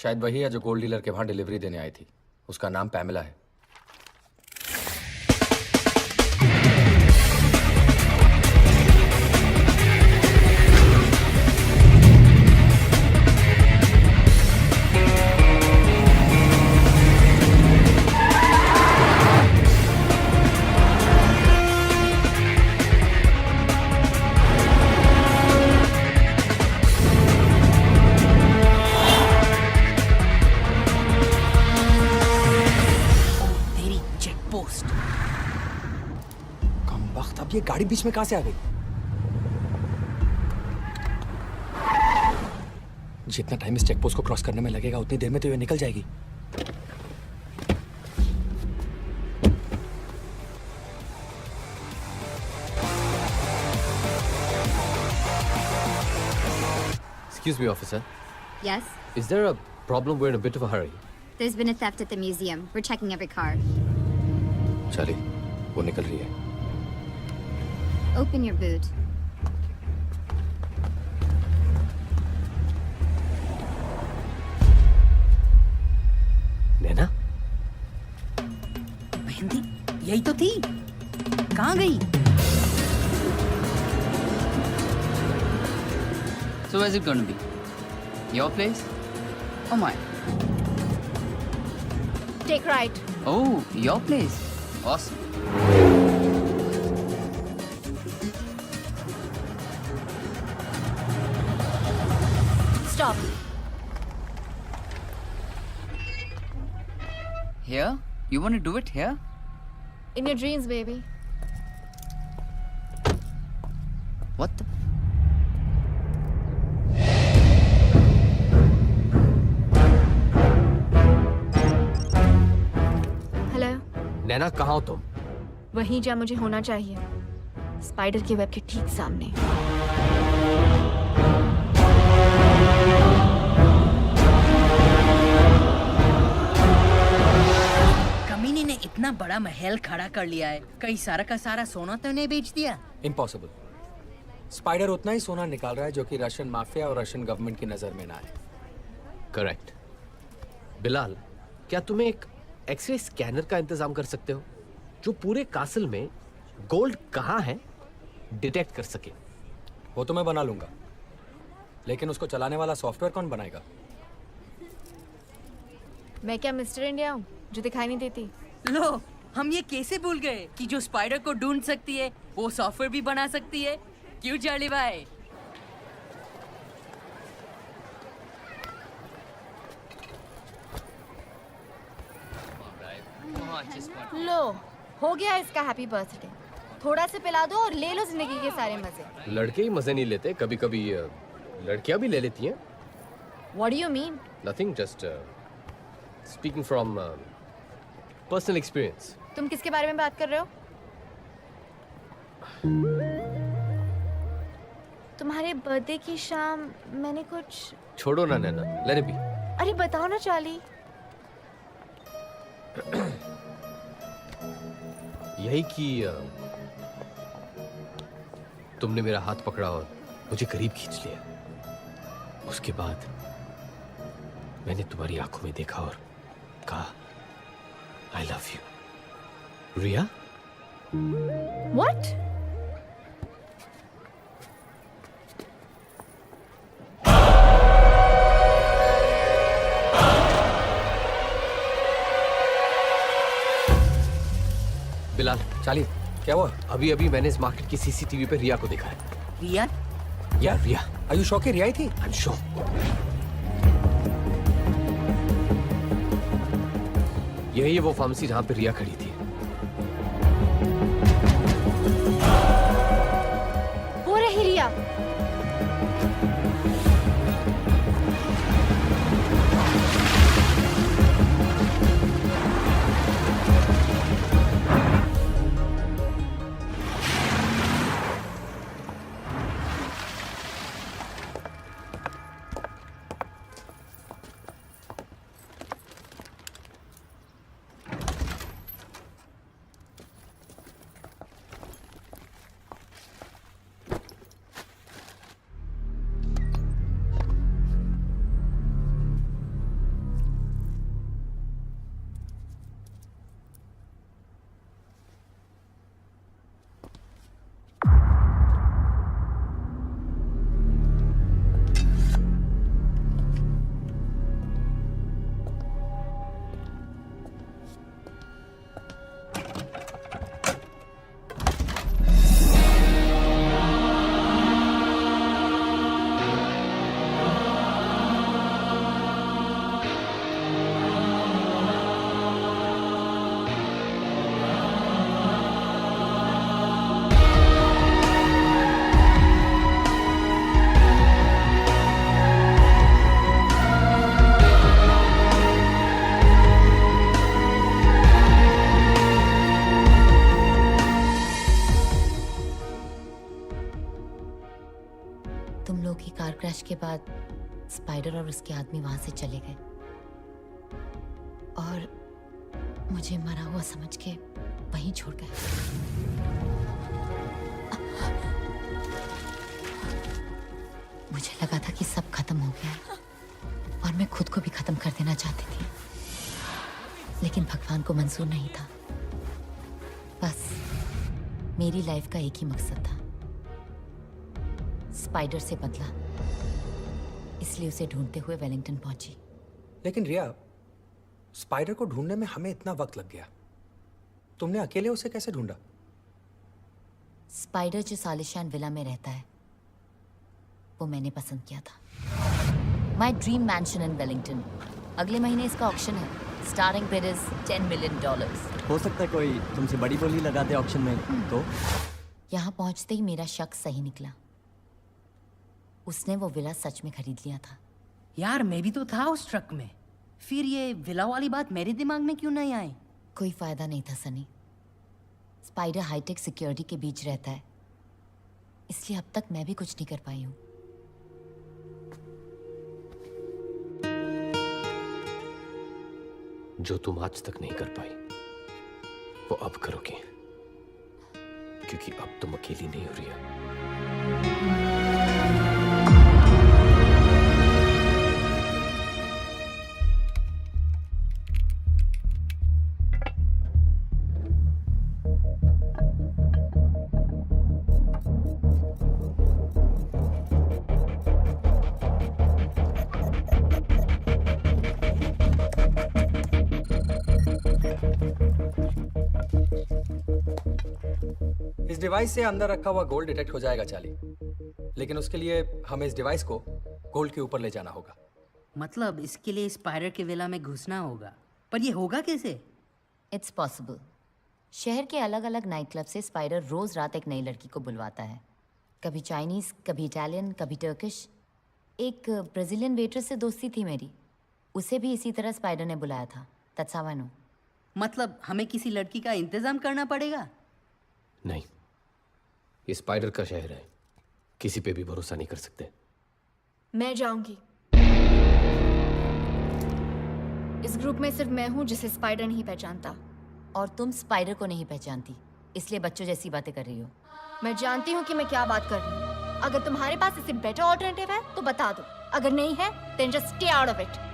S16: शायद वही है जो गोल्ड डीलर के वहां डिलीवरी देने आई थी। उसका नाम पैमेला है। अब ये गाड़ी बीच में कहां से आ गई? जितना टाइम इस चेक पोस्ट को क्रॉस करने में लगेगा उतनी देर में तो ये निकल जाएगी।
S6: Excuse me, officer.
S4: Yes?
S6: Is there a problem? We're in a bit of a hurry.
S4: There's been a theft at the museum. We're checking every car.
S6: Charlie, वो निकल रही है।
S4: Open your boot.
S6: नैना?
S13: मेहंदी यही तो थी, कहाँ गई?
S21: So where's it going to be? Your place or mine?
S4: Take right.
S21: Oh, your place. Awesome.
S4: Stop.
S21: Here? You want to do it here?
S4: In your dreams, baby.
S21: What the?
S4: Hello.
S6: Naina कहाँ हो तुम?
S7: वहीं जहाँ मुझे होना चाहिए, spider के web के ठीक सामने।
S13: कमीने ने इतना बड़ा महल खड़ा कर लिया है, कहीं सारा का सारा सोना तो नहीं बेच दिया?
S16: इम्पॉसिबल। स्पाइडर उतना ही सोना निकाल रहा है जो कि रशियन माफिया और रशियन गवर्नमेंट की नजर में ना आए।
S6: करेक्ट। बिलाल, क्या तुम्हें एक एक्सरे स्कैनर का इंतजाम कर सकते हो जो पूरे कासल में गोल्ड कहाँ है डिटेक्ट कर सके?
S16: वो तो मैं बना लूंगा, लेकिन उसको चलाने वाला सॉफ्टवेयर कौन बनाएगा?
S7: मैं क्या मिस्टर इंडिया हूँ जो दिखाई नहीं देती?
S13: लो, हम ये कैसे भूल गए कि जो स्पाइडर को ढूंढ सकती है वो सॉफ्टवेयर भी बना सकती है। क्यों चार्ली भाई?
S7: लो, हो गया इसका हैप्पी बर्थडे। थोड़ा से पिला दो और ले लो जिंदगी के सारे मजे।
S6: लड़के ही मजे नहीं लेते, कभी कभी लड़कियां भी ले लेती हैं।
S7: What do you mean?
S6: Nothing, just speaking from personal experience.
S7: तुम किसके बारे में बात कर रहे हो? तुम्हारे बर्थडे की शाम मैंने कुछ।
S6: छोड़ो ना नैना, let it be.
S7: अरे बताओ ना चार्ली।
S6: यही कि तुमने मेरा हाथ पकड़ा और मुझे करीब खींच लिया। उसके बाद मैंने तुम्हारी आंखों में देखा और कहा I love you. Riya?
S7: What?
S6: Bilal,
S16: Charlie, क्या हुआ?
S6: अभी अभी मैंने इस मार्केट की सीसीटीवी पे रिया को देखा है।
S13: रिया?
S6: या रिया।
S16: Are you sure कि रिया ही थी?
S6: I'm sure. यही है वो फार्मेसी जहां पे रिया खड़ी थी।
S7: वो रही रिया।
S11: उसके बाद स्पाइडर और उसके आदमी वहां से चले गए और मुझे मरा हुआ समझ के वहीं छोड़ गए। मुझे लगा था कि सब खत्म हो गया और मैं खुद को भी खत्म कर देना चाहती थी, लेकिन भगवान को मंजूर नहीं था। बस मेरी लाइफ का एक ही मकसद था, स्पाइडर से बदला, इसलिए उसे ढूंढते हुए वेलिंगटन पहुंची।
S5: लेकिन रिया, स्पाइडर को ढूंढने में हमें इतना वक्त लग गया, तुमने अकेले उसे कैसे ढूंढा?
S11: स्पाइडर जो सालिशान विला में रहता है वो मैंने पसंद किया था। माई ड्रीम मैंशन इन वेलिंगटन। अगले महीने इसका ऑक्शन है। Starting bid is $10 million।
S19: हो सकता है कोई तुमसे बड़ी बोली लगा दे ऑक्शन में तो?
S11: यहाँ पहुंचते ही मेरा शक सही निकला। उसने वो विला सच में खरीद लिया था।
S13: यार मैं भी तो था उस ट्रक में, फिर ये विला वाली बात मेरे दिमाग में क्यों नहीं आई?
S11: कोई फायदा नहीं था सनी। स्पाइडर हाईटेक सिक्योरिटी के बीच रहता है, इसलिए अब तक मैं भी कुछ नहीं कर पाई हूँ।
S6: जो तुम आज तक नहीं कर पाई वो अब करोगे, क्योंकि अब तुम अकेली नहीं हो रही है।
S5: इस डिवाइस से अंदर रखा हुआ गोल्ड डिटेक्ट हो जाएगा चार्ली, लेकिन उसके लिए हमें इस डिवाइस को गोल्ड के ऊपर ले जाना होगा।
S13: मतलब इसके लिए स्पाइडर के विला में घुसना होगा, पर ये होगा कैसे?
S11: It's possible. शहर के अलग अलग नाइट क्लब से स्पाइडर रोज रात एक नई लड़की को बुलवाता है, कभी चाइनीज, कभी इटालियन, कभी टर्किश। एक ब्राजीलियन वेटर से दोस्ती थी मेरी, उसे भी इसी तरह स्पाइडर ने बुलाया था। That's how I know.
S13: मतलब हमें किसी लड़की का इंतजाम करना पड़ेगा?
S6: नहीं, ये स्पाइडर का शहर है, किसी पे भी भरोसा नहीं कर सकते।
S7: मैं जाऊंगी। इस ग्रुप में सिर्फ मैं हूं जिसे स्पाइडर नहीं पहचानता।
S11: और तुम स्पाइडर को नहीं पहचानती, इसलिए बच्चों जैसी बातें कर रही हो।
S7: मैं जानती हूँ कि मैं क्या बात कर रही हूँ। अगर तुम्हारे पास इससे बेटर ऑल्टरनेटिव है तो बता दो, अगर नहीं है then just stay out of it।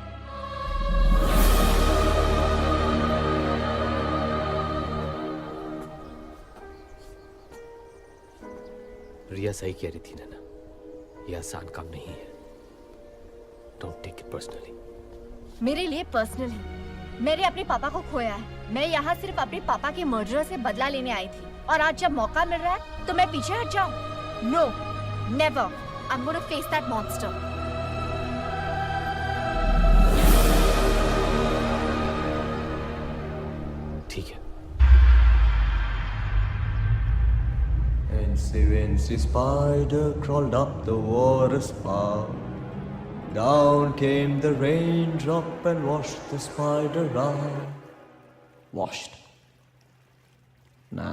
S6: रिया सही कह रही थी नैना, ये आसान काम नहीं है। Don't take it personally.
S7: मेरे लिए पर्सनल है। मैंने अपने पापा को खोया है। मैं यहाँ सिर्फ अपने पापा के मर्डर से बदला लेने आई थी, और आज जब मौका मिल रहा है तो मैं पीछे हट जाऊं? No, never. I am gonna face that monster.
S6: ठीक है।
S19: Incy spider crawled up the water spout. Down came the raindrop and washed the spider out. Washed. Nah.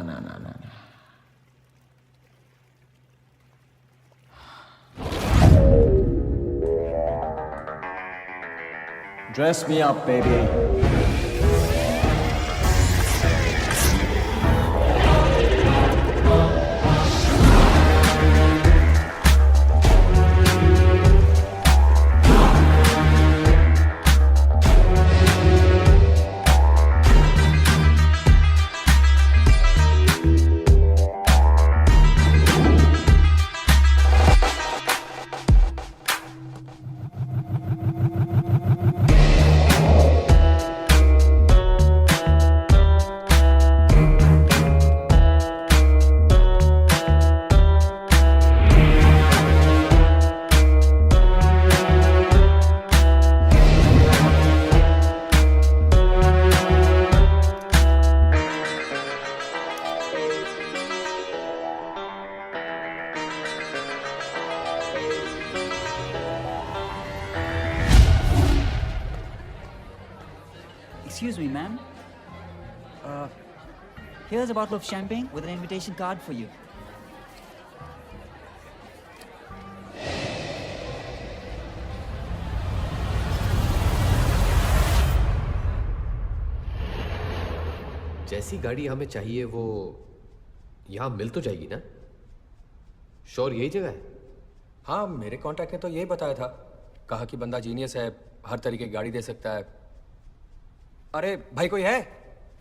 S19: Dress me up, baby.
S22: Excuse me, ma'am. Here's a bottle of champagne with an invitation card for you.
S6: जैसी गाड़ी हमें चाहिए वो यहाँ मिल तो जाएगी ना? Sure यही जगह है?
S5: हाँ, मेरे कॉन्टैक्ट ने तो यही बताया था। कहा कि बंदा जीनियस है, हर तरीके की गाड़ी दे सकता है। अरे भाई कोई है?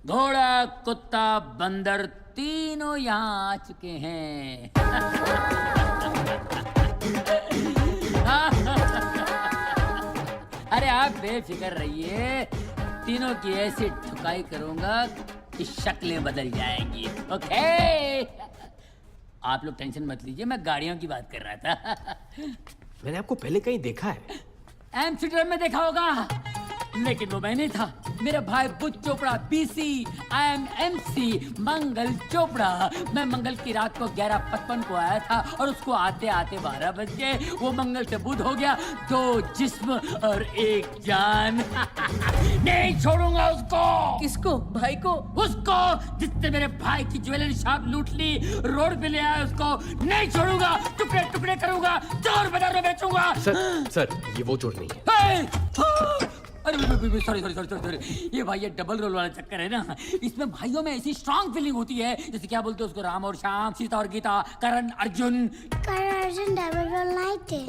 S13: घोड़ा, कुत्ता, बंदर तीनों यहाँ आ चुके हैं। अरे आप बेफिक्र रहिए, तीनों की ऐसी ठुकाई करूंगा कि शक्लें बदल जाएंगी। ओके? आप लोग टेंशन मत लीजिए, मैं गाड़ियों की बात कर रहा था।
S6: मैंने आपको पहले कहीं देखा है।
S13: एम्स्टर्डम में देखा होगा, लेकिन वो मैं नहीं था। मेरा भाई बुच चोपड़ा, BC, IMMC, मंगल चोपड़ा। मैं मंगल की रात को 11:55 को आया था और उसको आते आते 12 बज गए। वो मंगल से बुध हो गया, 2 जिस्म और 1 जान। नहीं छोड़ूंगा उसको।
S2: किसको? भाई को?
S13: उसको जिसने मेरे भाई की ज्वेलरी शॉप लूट ली, रोड पे ले आया उसको नहीं छोड़ूंगा। टुकड़े टुकड़े करूंगा, चोर बाजार में बेचूंगा।
S6: सर ये वो चोर नहीं है।
S13: अरे सॉरी, ये भाई ये डबल रोल वाला चक्कर है ना। इसमें भाइयों में ऐसी स्ट्रांग फीलिंग होती है, जैसे क्या बोलते हैं उसको, राम और श्याम, सीता और गीता, करण अर्जुन।
S18: करण अर्जुन डबल रोल नहीं थे,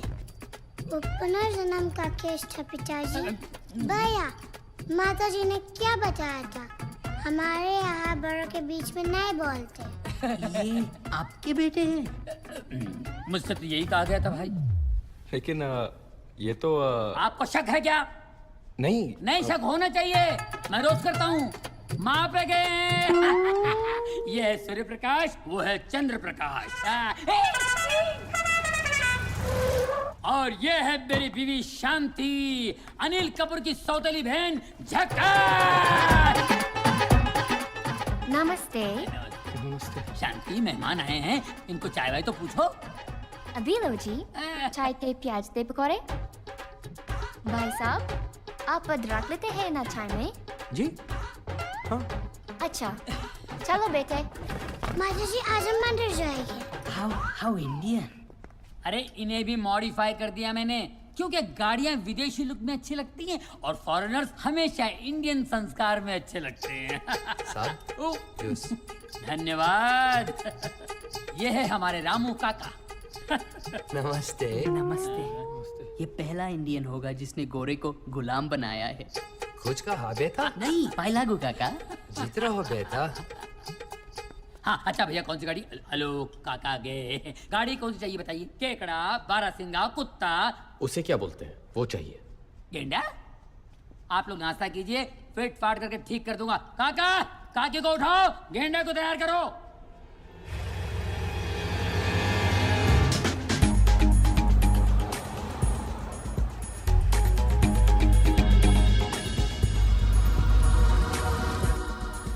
S18: वो पुनर्जन्म का केस था पिताजी। भैया, माता जी ने क्या बताया था? हमारे यहाँ बड़ों के बीच में नहीं बोलते।
S13: ये आपके बेटे हैं? मुझसे तो यही कहा गया था भाई।
S5: लेकिन ये तो
S13: आपको शक है क्या?
S5: नहीं
S13: शक होना चाहिए। मैं रोज करता हूँ। माँ पे गए। ये है सूर्य प्रकाश, वो है चंद्र प्रकाश। और ये है मेरी बीवी शांति, अनिल कपूर की सौतेली बहन झक्कार।
S7: नमस्ते।
S13: शांति, मेहमान आए हैं, इनको चाय वाय तो पूछो।
S7: अभी लो जी, चाय के प्याज दे पकौड़े। भाई साहब, आप अदरक लेते हैं ना चाय में?
S5: जी हाँ।
S7: अच्छा, चलो बेटे।
S18: माता जी आज हम मंदिर जाएंगे।
S13: How Indian. अरे इन्हें भी मॉडिफाई कर दिया मैंने, क्योंकि गाड़ियां विदेशी लुक में अच्छी लगती हैं और फॉरेनर्स हमेशा इंडियन संस्कार में अच्छे लगते हैं। धन्यवाद। ये है हमारे रामू काका।
S6: नमस्ते।
S13: नमस्ते। ये पहला इंडियन होगा जिसने गोरे को गुलाम बनाया है।
S6: कुछ कहा बेटा?
S13: नहीं, पाइलागू काका।
S6: जीत रहा हो बेटा।
S13: हाँ अच्छा भैया, कौन सी गाड़ी? हेलो काका गे, गाड़ी कौन सी चाहिए बताइए? केकड़ा, बारहसिंगा, कुत्ता।
S6: उसे क्या बोलते हैं? वो चाहिए।
S13: गेंडा? आप लोग नाश्ता कीजिए, फिट फाट करके ठीक कर दूंगा। काका, काके को उठाओ, गेंडा को तैयार करो।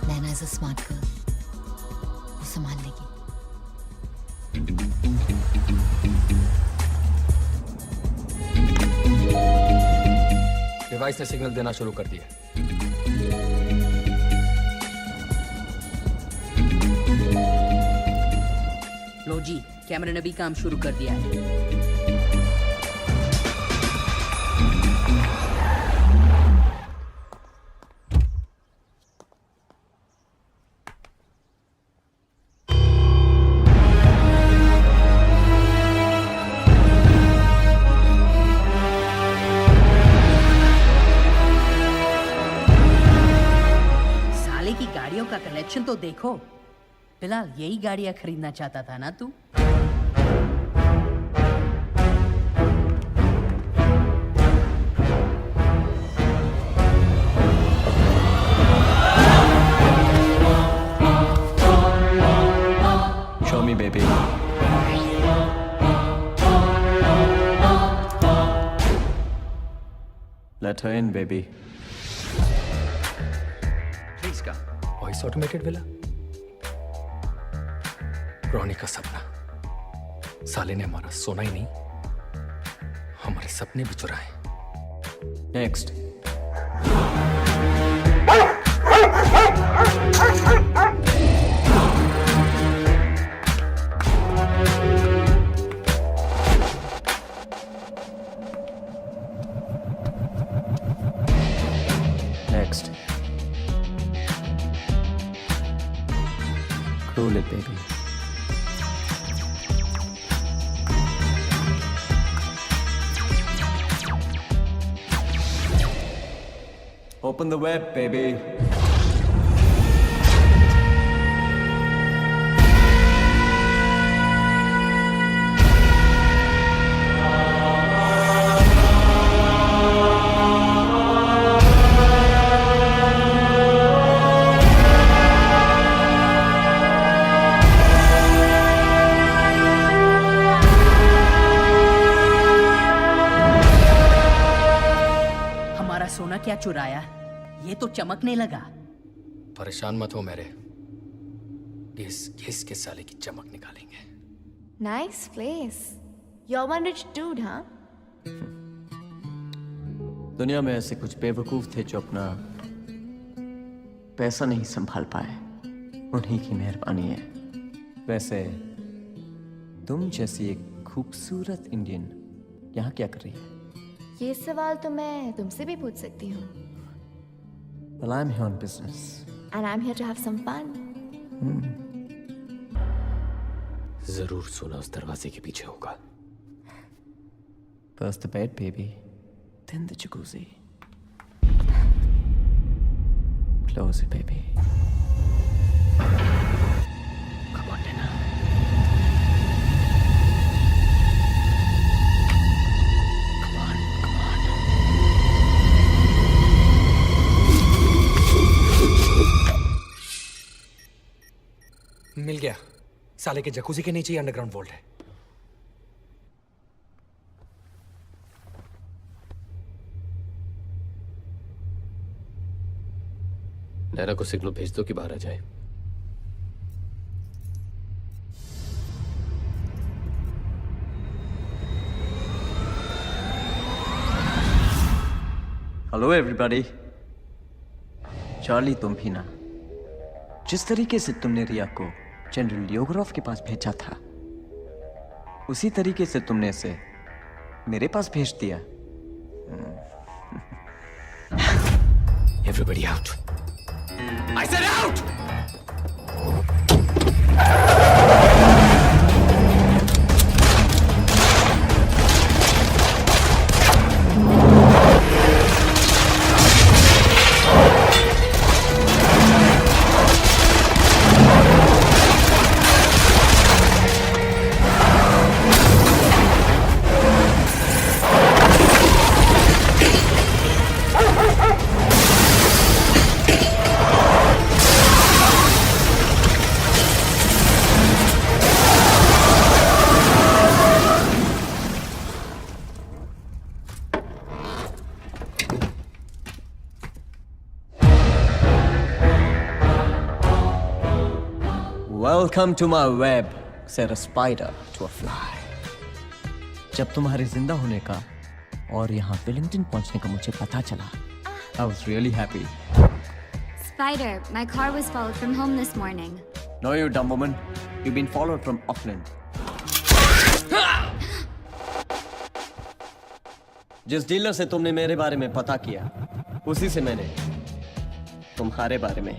S11: नैना इज अ स्मार्ट गर्ल, वो संभाल लेगी।
S5: डिवाइस ने सिग्नल देना शुरू कर दिया।
S13: लो जी, कैमरे ने भी काम शुरू कर दिया है। साले की गाड़ियों का कलेक्शन तो देखो। फिलहाल यही गाड़ियां खरीदना चाहता था ना तू?
S14: Show me, baby. Let her in, baby.
S5: Please come. Voice automated villa. रोनी का सपना। साले ने हमारा सोना ही नहीं, हमारे सपने भी चुराए।
S14: Next. Next.
S19: Roll it, baby. Open the web, baby.
S13: हमारा सोना क्या चुराया? ये तो चमकने लगा।
S5: परेशान मत हो मेरे, घिस के साले की चमक निकालेंगे।
S7: Nice place. You're one rich dude, huh?
S19: दुनिया में ऐसे कुछ बेवकूफ थे जो अपना पैसा नहीं संभाल पाए, उन्हीं की मेहरबानी है। वैसे तुम जैसी एक खूबसूरत इंडियन यहाँ क्या कर रही है?
S7: ये सवाल तो मैं तुमसे भी पूछ सकती हूँ।
S19: Well, I'm here on business.
S7: And I'm here to have some fun.
S6: जरूर सोना उस दरवाजे के पीछे होगा।
S19: First the bed, baby. Then the jacuzzi. Close it, baby.
S6: Come on, Nana. Come on, come on.
S5: मिल गया। साले के जकूजी के नीचे ही अंडरग्राउंड वॉल्ट है।
S6: नैना को सिग्नल भेज दो कि बाहर आ जाए।
S19: Hello everybody. चार्ली, तुम भी ना। जिस तरीके से तुमने रिया को जनरल योगरोफ के पास भेजा था, उसी तरीके से तुमने इसे मेरे पास भेज दिया।
S6: Everybody out. I said out!
S19: Welcome to my web, said a spider to a fly. जब तुम्हारे जिंदा होने का और यहाँ वेलिंगटन पहुँचने का मुझे पता चला, I was really happy.
S1: Spider, my car was followed from home this morning.
S19: No, you dumb woman. You've been followed from Auckland. जिस डीलर से तुमने मेरे बारे में पता किया, उसी से मैंने तुम्हारे बारे में।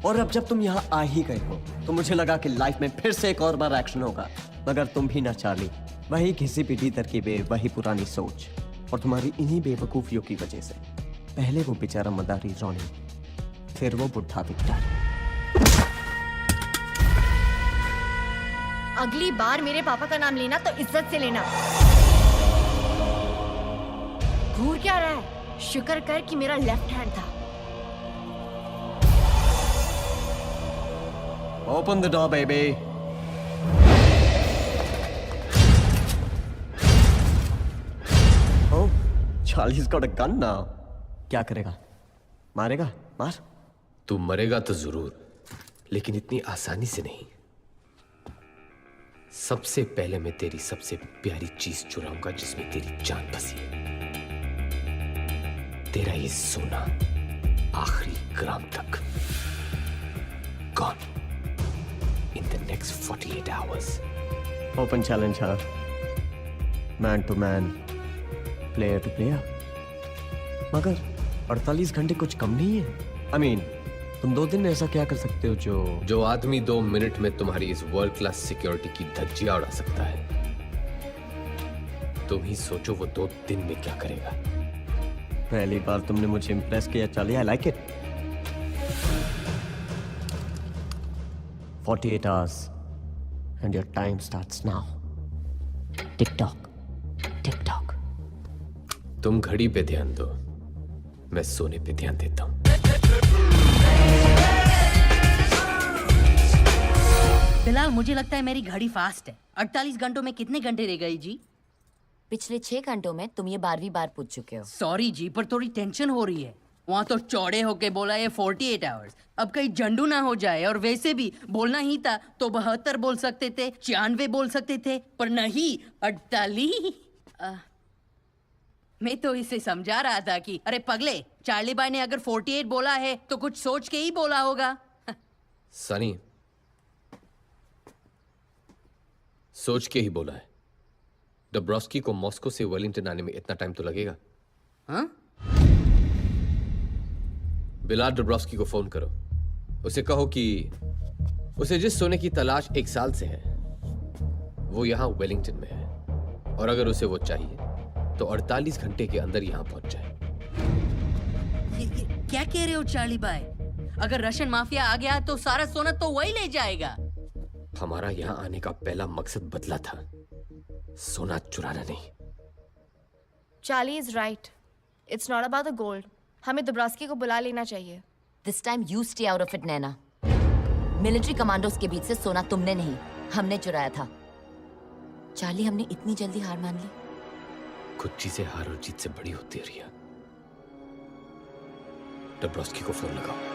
S19: और अब जब तुम यहाँ आ ही गए हो, तो मुझे लगा कि लाइफ में फिर से एक और बार एक्शन होगा। मगर तुम भी ना चार्ली, वही घिसी पिटी तरकीबें, वही पुरानी सोच, और तुम्हारी इन्हीं बेवकूफियों की वजह से पहले वो बेचारा मदारी रॉनी, फिर वो बुढ़ा विक्टर।
S7: अगली बार मेरे पापा का नाम लेना तो इज्जत से लेना। घूर क्या रहा है? शुक्र कर कि मेरा लेफ्ट हैंड था।
S19: Open the door, baby. Oh, Charlie's got a gun now. क्या करेगा? मारेगा? मार।
S6: तू मरेगा तो जरूर, लेकिन इतनी आसानी से नहीं। सबसे पहले मैं तेरी सबसे प्यारी चीज चुराऊंगा जिसमें तेरी जान बसी है। तेरा ये सोना आखिरी ग्राम तक। Gone. In the next 48 hours.
S19: Open challenge, huh? Man to man, player to player. मगर 48 घंटे कुछ कम नहीं है। I mean, तुम 2 दिन में ऐसा क्या कर सकते हो
S6: जो आदमी 2 मिनट में तुम्हारी इस वर्ल्ड क्लास सिक्योरिटी की धज्जियां उड़ा सकता है, तुम ही सोचो वो 2 दिन में क्या करेगा।
S19: पहली बार तुमने मुझे इम्प्रेस किया Charlie, I like it. 48 hours and your time starts now. TikTok, TikTok.
S6: तुम घड़ी पे ध्यान दो, मैं सोने पे ध्यान देता हूं।
S13: बिलाल, मुझे लगता है मेरी घड़ी फास्ट है। 48 घंटों में कितने घंटे रह गए जी?
S11: पिछले 6 घंटों में तुम ये 12वीं बार पूछ चुके हो।
S13: सॉरी जी, पर थोड़ी टेंशन हो रही है। वहाँ तो चौड़े होके बोला ये 48 आवर्स, अब कहीं जंडू ना हो जाए। और वैसे भी बोलना ही था तो 72 बोल सकते थे, 96 बोल सकते थे, पर नहीं 48। मैं तो इसे समझा रहा था कि अरे पगले, चार्ली भाई ने अगर 48 बोला है तो कुछ सोच के ही बोला होगा।
S6: सनी, सोच के ही बोला है। डब्रोस्की को मॉस्को से वेलिंगटन आने में इतना टाइम तो लगेगा।
S13: हाँ?
S6: बिलाल डब्रोस्की को फोन करो, उसे कहो कि उसे जिस सोने की तलाश 1 साल से है वो यहां वेलिंगटन में है, और अगर उसे वो चाहिए तो 48 घंटे के अंदर यहां पहुंच जाए।
S13: क्या कह रहे हो चार्ली भाई? अगर रशियन माफिया आ गया तो सारा सोना तो वही ले जाएगा।
S6: हमारा यहां आने का पहला मकसद बदला था, सोना चुराना नहीं।
S7: Charlie is right, it's not about the gold. हमें दुब्रास्की को बुला लेना चाहिए।
S11: This time you stay out of it Naina. Military commandos के बीच से सोना तुमने नहीं, हमने चुराया था। चार्ली, हमने इतनी जल्दी हार मान ली?
S6: कुछ चीजें हार और जीत से बड़ी होती है रिया। डब्रोस्की को फोन लगाओ।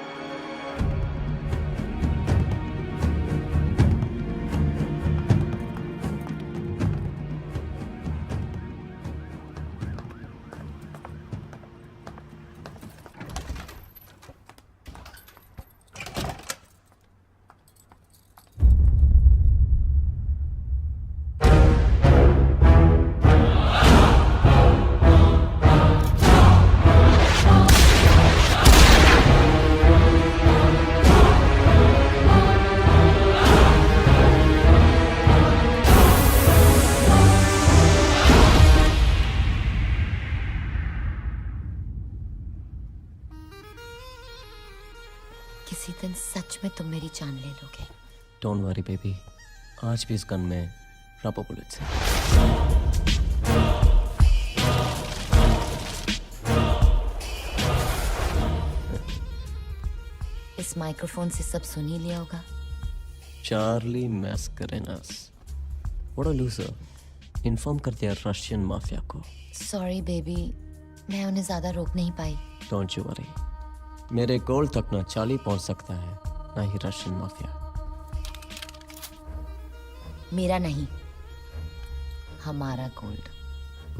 S11: किसी दिन सच में तुम मेरी जान ले लोगे।
S19: डोंट वरी बेबी, आज भी इस गन में रबर बुलेट्स हैं।
S11: इस माइक्रोफोन से सब सुन ही लिया होगा।
S19: Charlie Mascarenhas, what a loser. Inform कर दिया रशियन माफिया को।
S11: सॉरी बेबी, मैं उन्हें ज्यादा रोक नहीं पाई।
S19: डोंट यू वरी, मेरे गोल तक ना चार्ली पहुंच सकता है ना ही रशियन माफिया।
S11: मेरा नहीं, हमारा gold.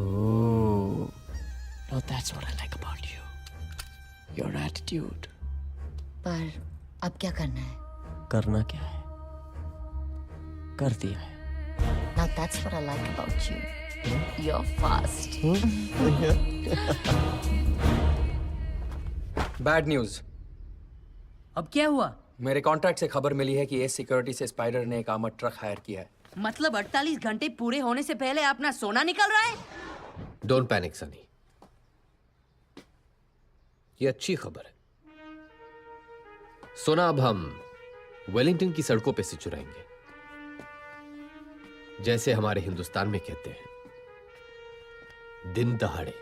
S19: Oh, now that's what I like about you. Your attitude.
S11: पर अब क्या करना है?
S19: करना क्या है? कर दिया है।
S11: Now that's what I like about you. You're fast.
S5: Bad news.
S13: अब क्या हुआ?
S5: मेरे कॉन्ट्रैक्ट से खबर मिली है कि एस सिक्योरिटी से स्पाइडर ने एक आर्मर्ड ट्रक हायर किया है।
S13: मतलब 48 घंटे पूरे होने से पहले अपना सोना निकल रहा है?
S6: डोंट पैनिक सनी, ये अच्छी खबर है। सोना अब हम वेलिंगटन की सड़कों पे से चुराएंगे, जैसे हमारे हिंदुस्तान में कहते हैं, दिन दहाड़े।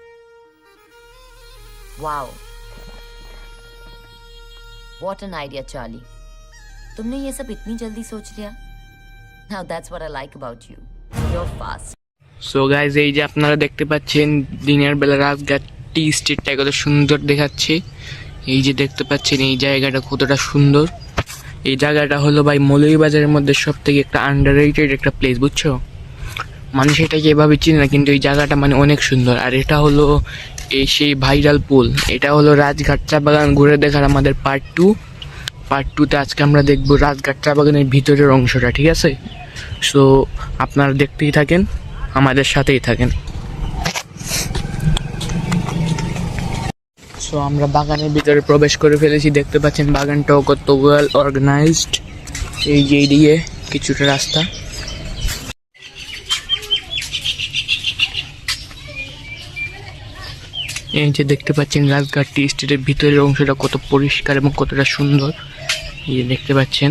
S11: Wow, what an idea Charlie. तुमने ये सब इतनी जल्दी सोच लिया। Now that's what I like about you. You're fast.
S2: So guys, এই যে আপনারা দেখতে পাচ্ছেন দিনের বেলা রাজঘাটটি স্ট্রিটটা কত সুন্দর দেখাচ্ছে। এই যে দেখতে পাচ্ছেন এই জায়গাটা কতটা সুন্দর। এই জায়গাটা হলো ভাই মৌলভীবাজারের মধ্যে সব থেকে একটা আন্ডাররেটেড একটা প্লেস, বুঝছো? মানুষ এটাকে এভাবে চিনে না, কিন্তু এই জায়গাটা মানে অনেক সুন্দর। আর এটা হলো এই সেই ভাইরাল পুল। এটা হলো রাজঘাট চা বাগান ঘুরে দেখার আমাদের পার্ট 2। পার্ট 2তে আজকে আমরা দেখবো রাজঘাট চা বাগানের ভিতরের অংশটা, ঠিক আছে? সো আপনারা দেখতেই থাকেন, আমাদের সাথেই থাকেন। সো আমরা বাগানের ভিতরে প্রবেশ করে ফেলেছি, দেখতে পাচ্ছেন বাগানটাও কত ওয়েল অর্গানাইজড। এই যে এইদিকে কিছুটা রাস্তা। এই যে দেখতে পাচ্ছেন রাজঘাট টি স্টেটের ভিতরের অংশটা কত পরিষ্কার এবং কতটা সুন্দর। এই যে দেখতে পাচ্ছেন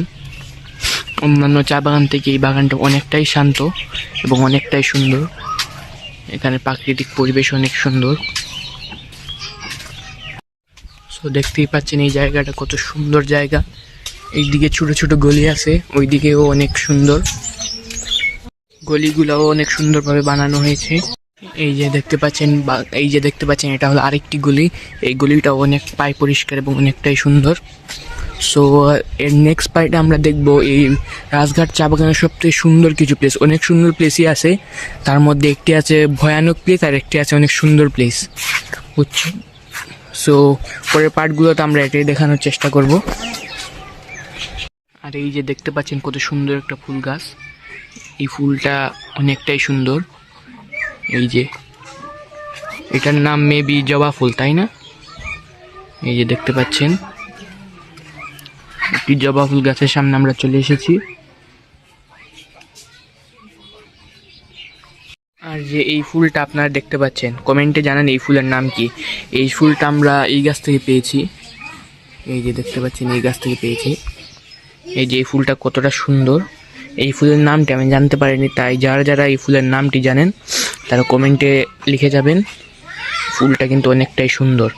S2: অন্যান্য চা বাগান থেকে এই বাগানটা অনেকটাই শান্ত এবং অনেকটাই সুন্দর। এখানে প্রাকৃতিক পরিবেশ অনেক সুন্দর। সো দেখতেই পাচ্ছেন এই জায়গাটা কত সুন্দর জায়গা। এইদিকে ছোট ছোট গলি আছে, ওইদিকেও অনেক সুন্দর, গলিগুলাও অনেক সুন্দরভাবে বানানো হয়েছে। এই যে দেখতে পাচ্ছেন এটা হলো আরেকটি গলি। এই গলিটাও অনেক পাই পরিষ্কার এবং অনেকটাই সুন্দর। সো এর নেক্সট পার্টে আমরা দেখব এই রাজঘাট চা বাগানের সবথেকে সুন্দর কিছু প্লেস। অনেক সুন্দর প্লেসই আছে, তার মধ্যে একটি আছে ভয়ানক প্লেস আর একটি আছে অনেক সুন্দর প্লেস, বুঝছো? সো পরের পার্টগুলোতে আমরা এটাই দেখানোর চেষ্টা করব। আর এই যে দেখতে পাচ্ছেন কত সুন্দর একটা ফুল গাছ, এই ফুলটা অনেকটাই সুন্দর। এই যে এটার নাম মেবি জবা ফুল, তাই না? এই যে দেখতে পাচ্ছেন একটি জবা ফুল গাছের সামনে আমরা চলে এসেছি। আর যে এই ফুলটা আপনারা দেখতে পাচ্ছেন, কমেন্টে জানান এই ফুলের নাম কি। এই ফুলটা আমরা এই গাছ থেকে পেয়েছি। এই যে দেখতে পাচ্ছেন এই গাছ থেকে পেয়েছি। এই যে এই ফুলটা কতটা সুন্দর, এই ফুলের নামটি আমি জানতে পারিনি, তাই যারা যারা এই ফুলের নামটি জানেন তারা কমেন্টে লিখে যাবেন। ফুলটা কিন্তু অনেকটাই সুন্দর।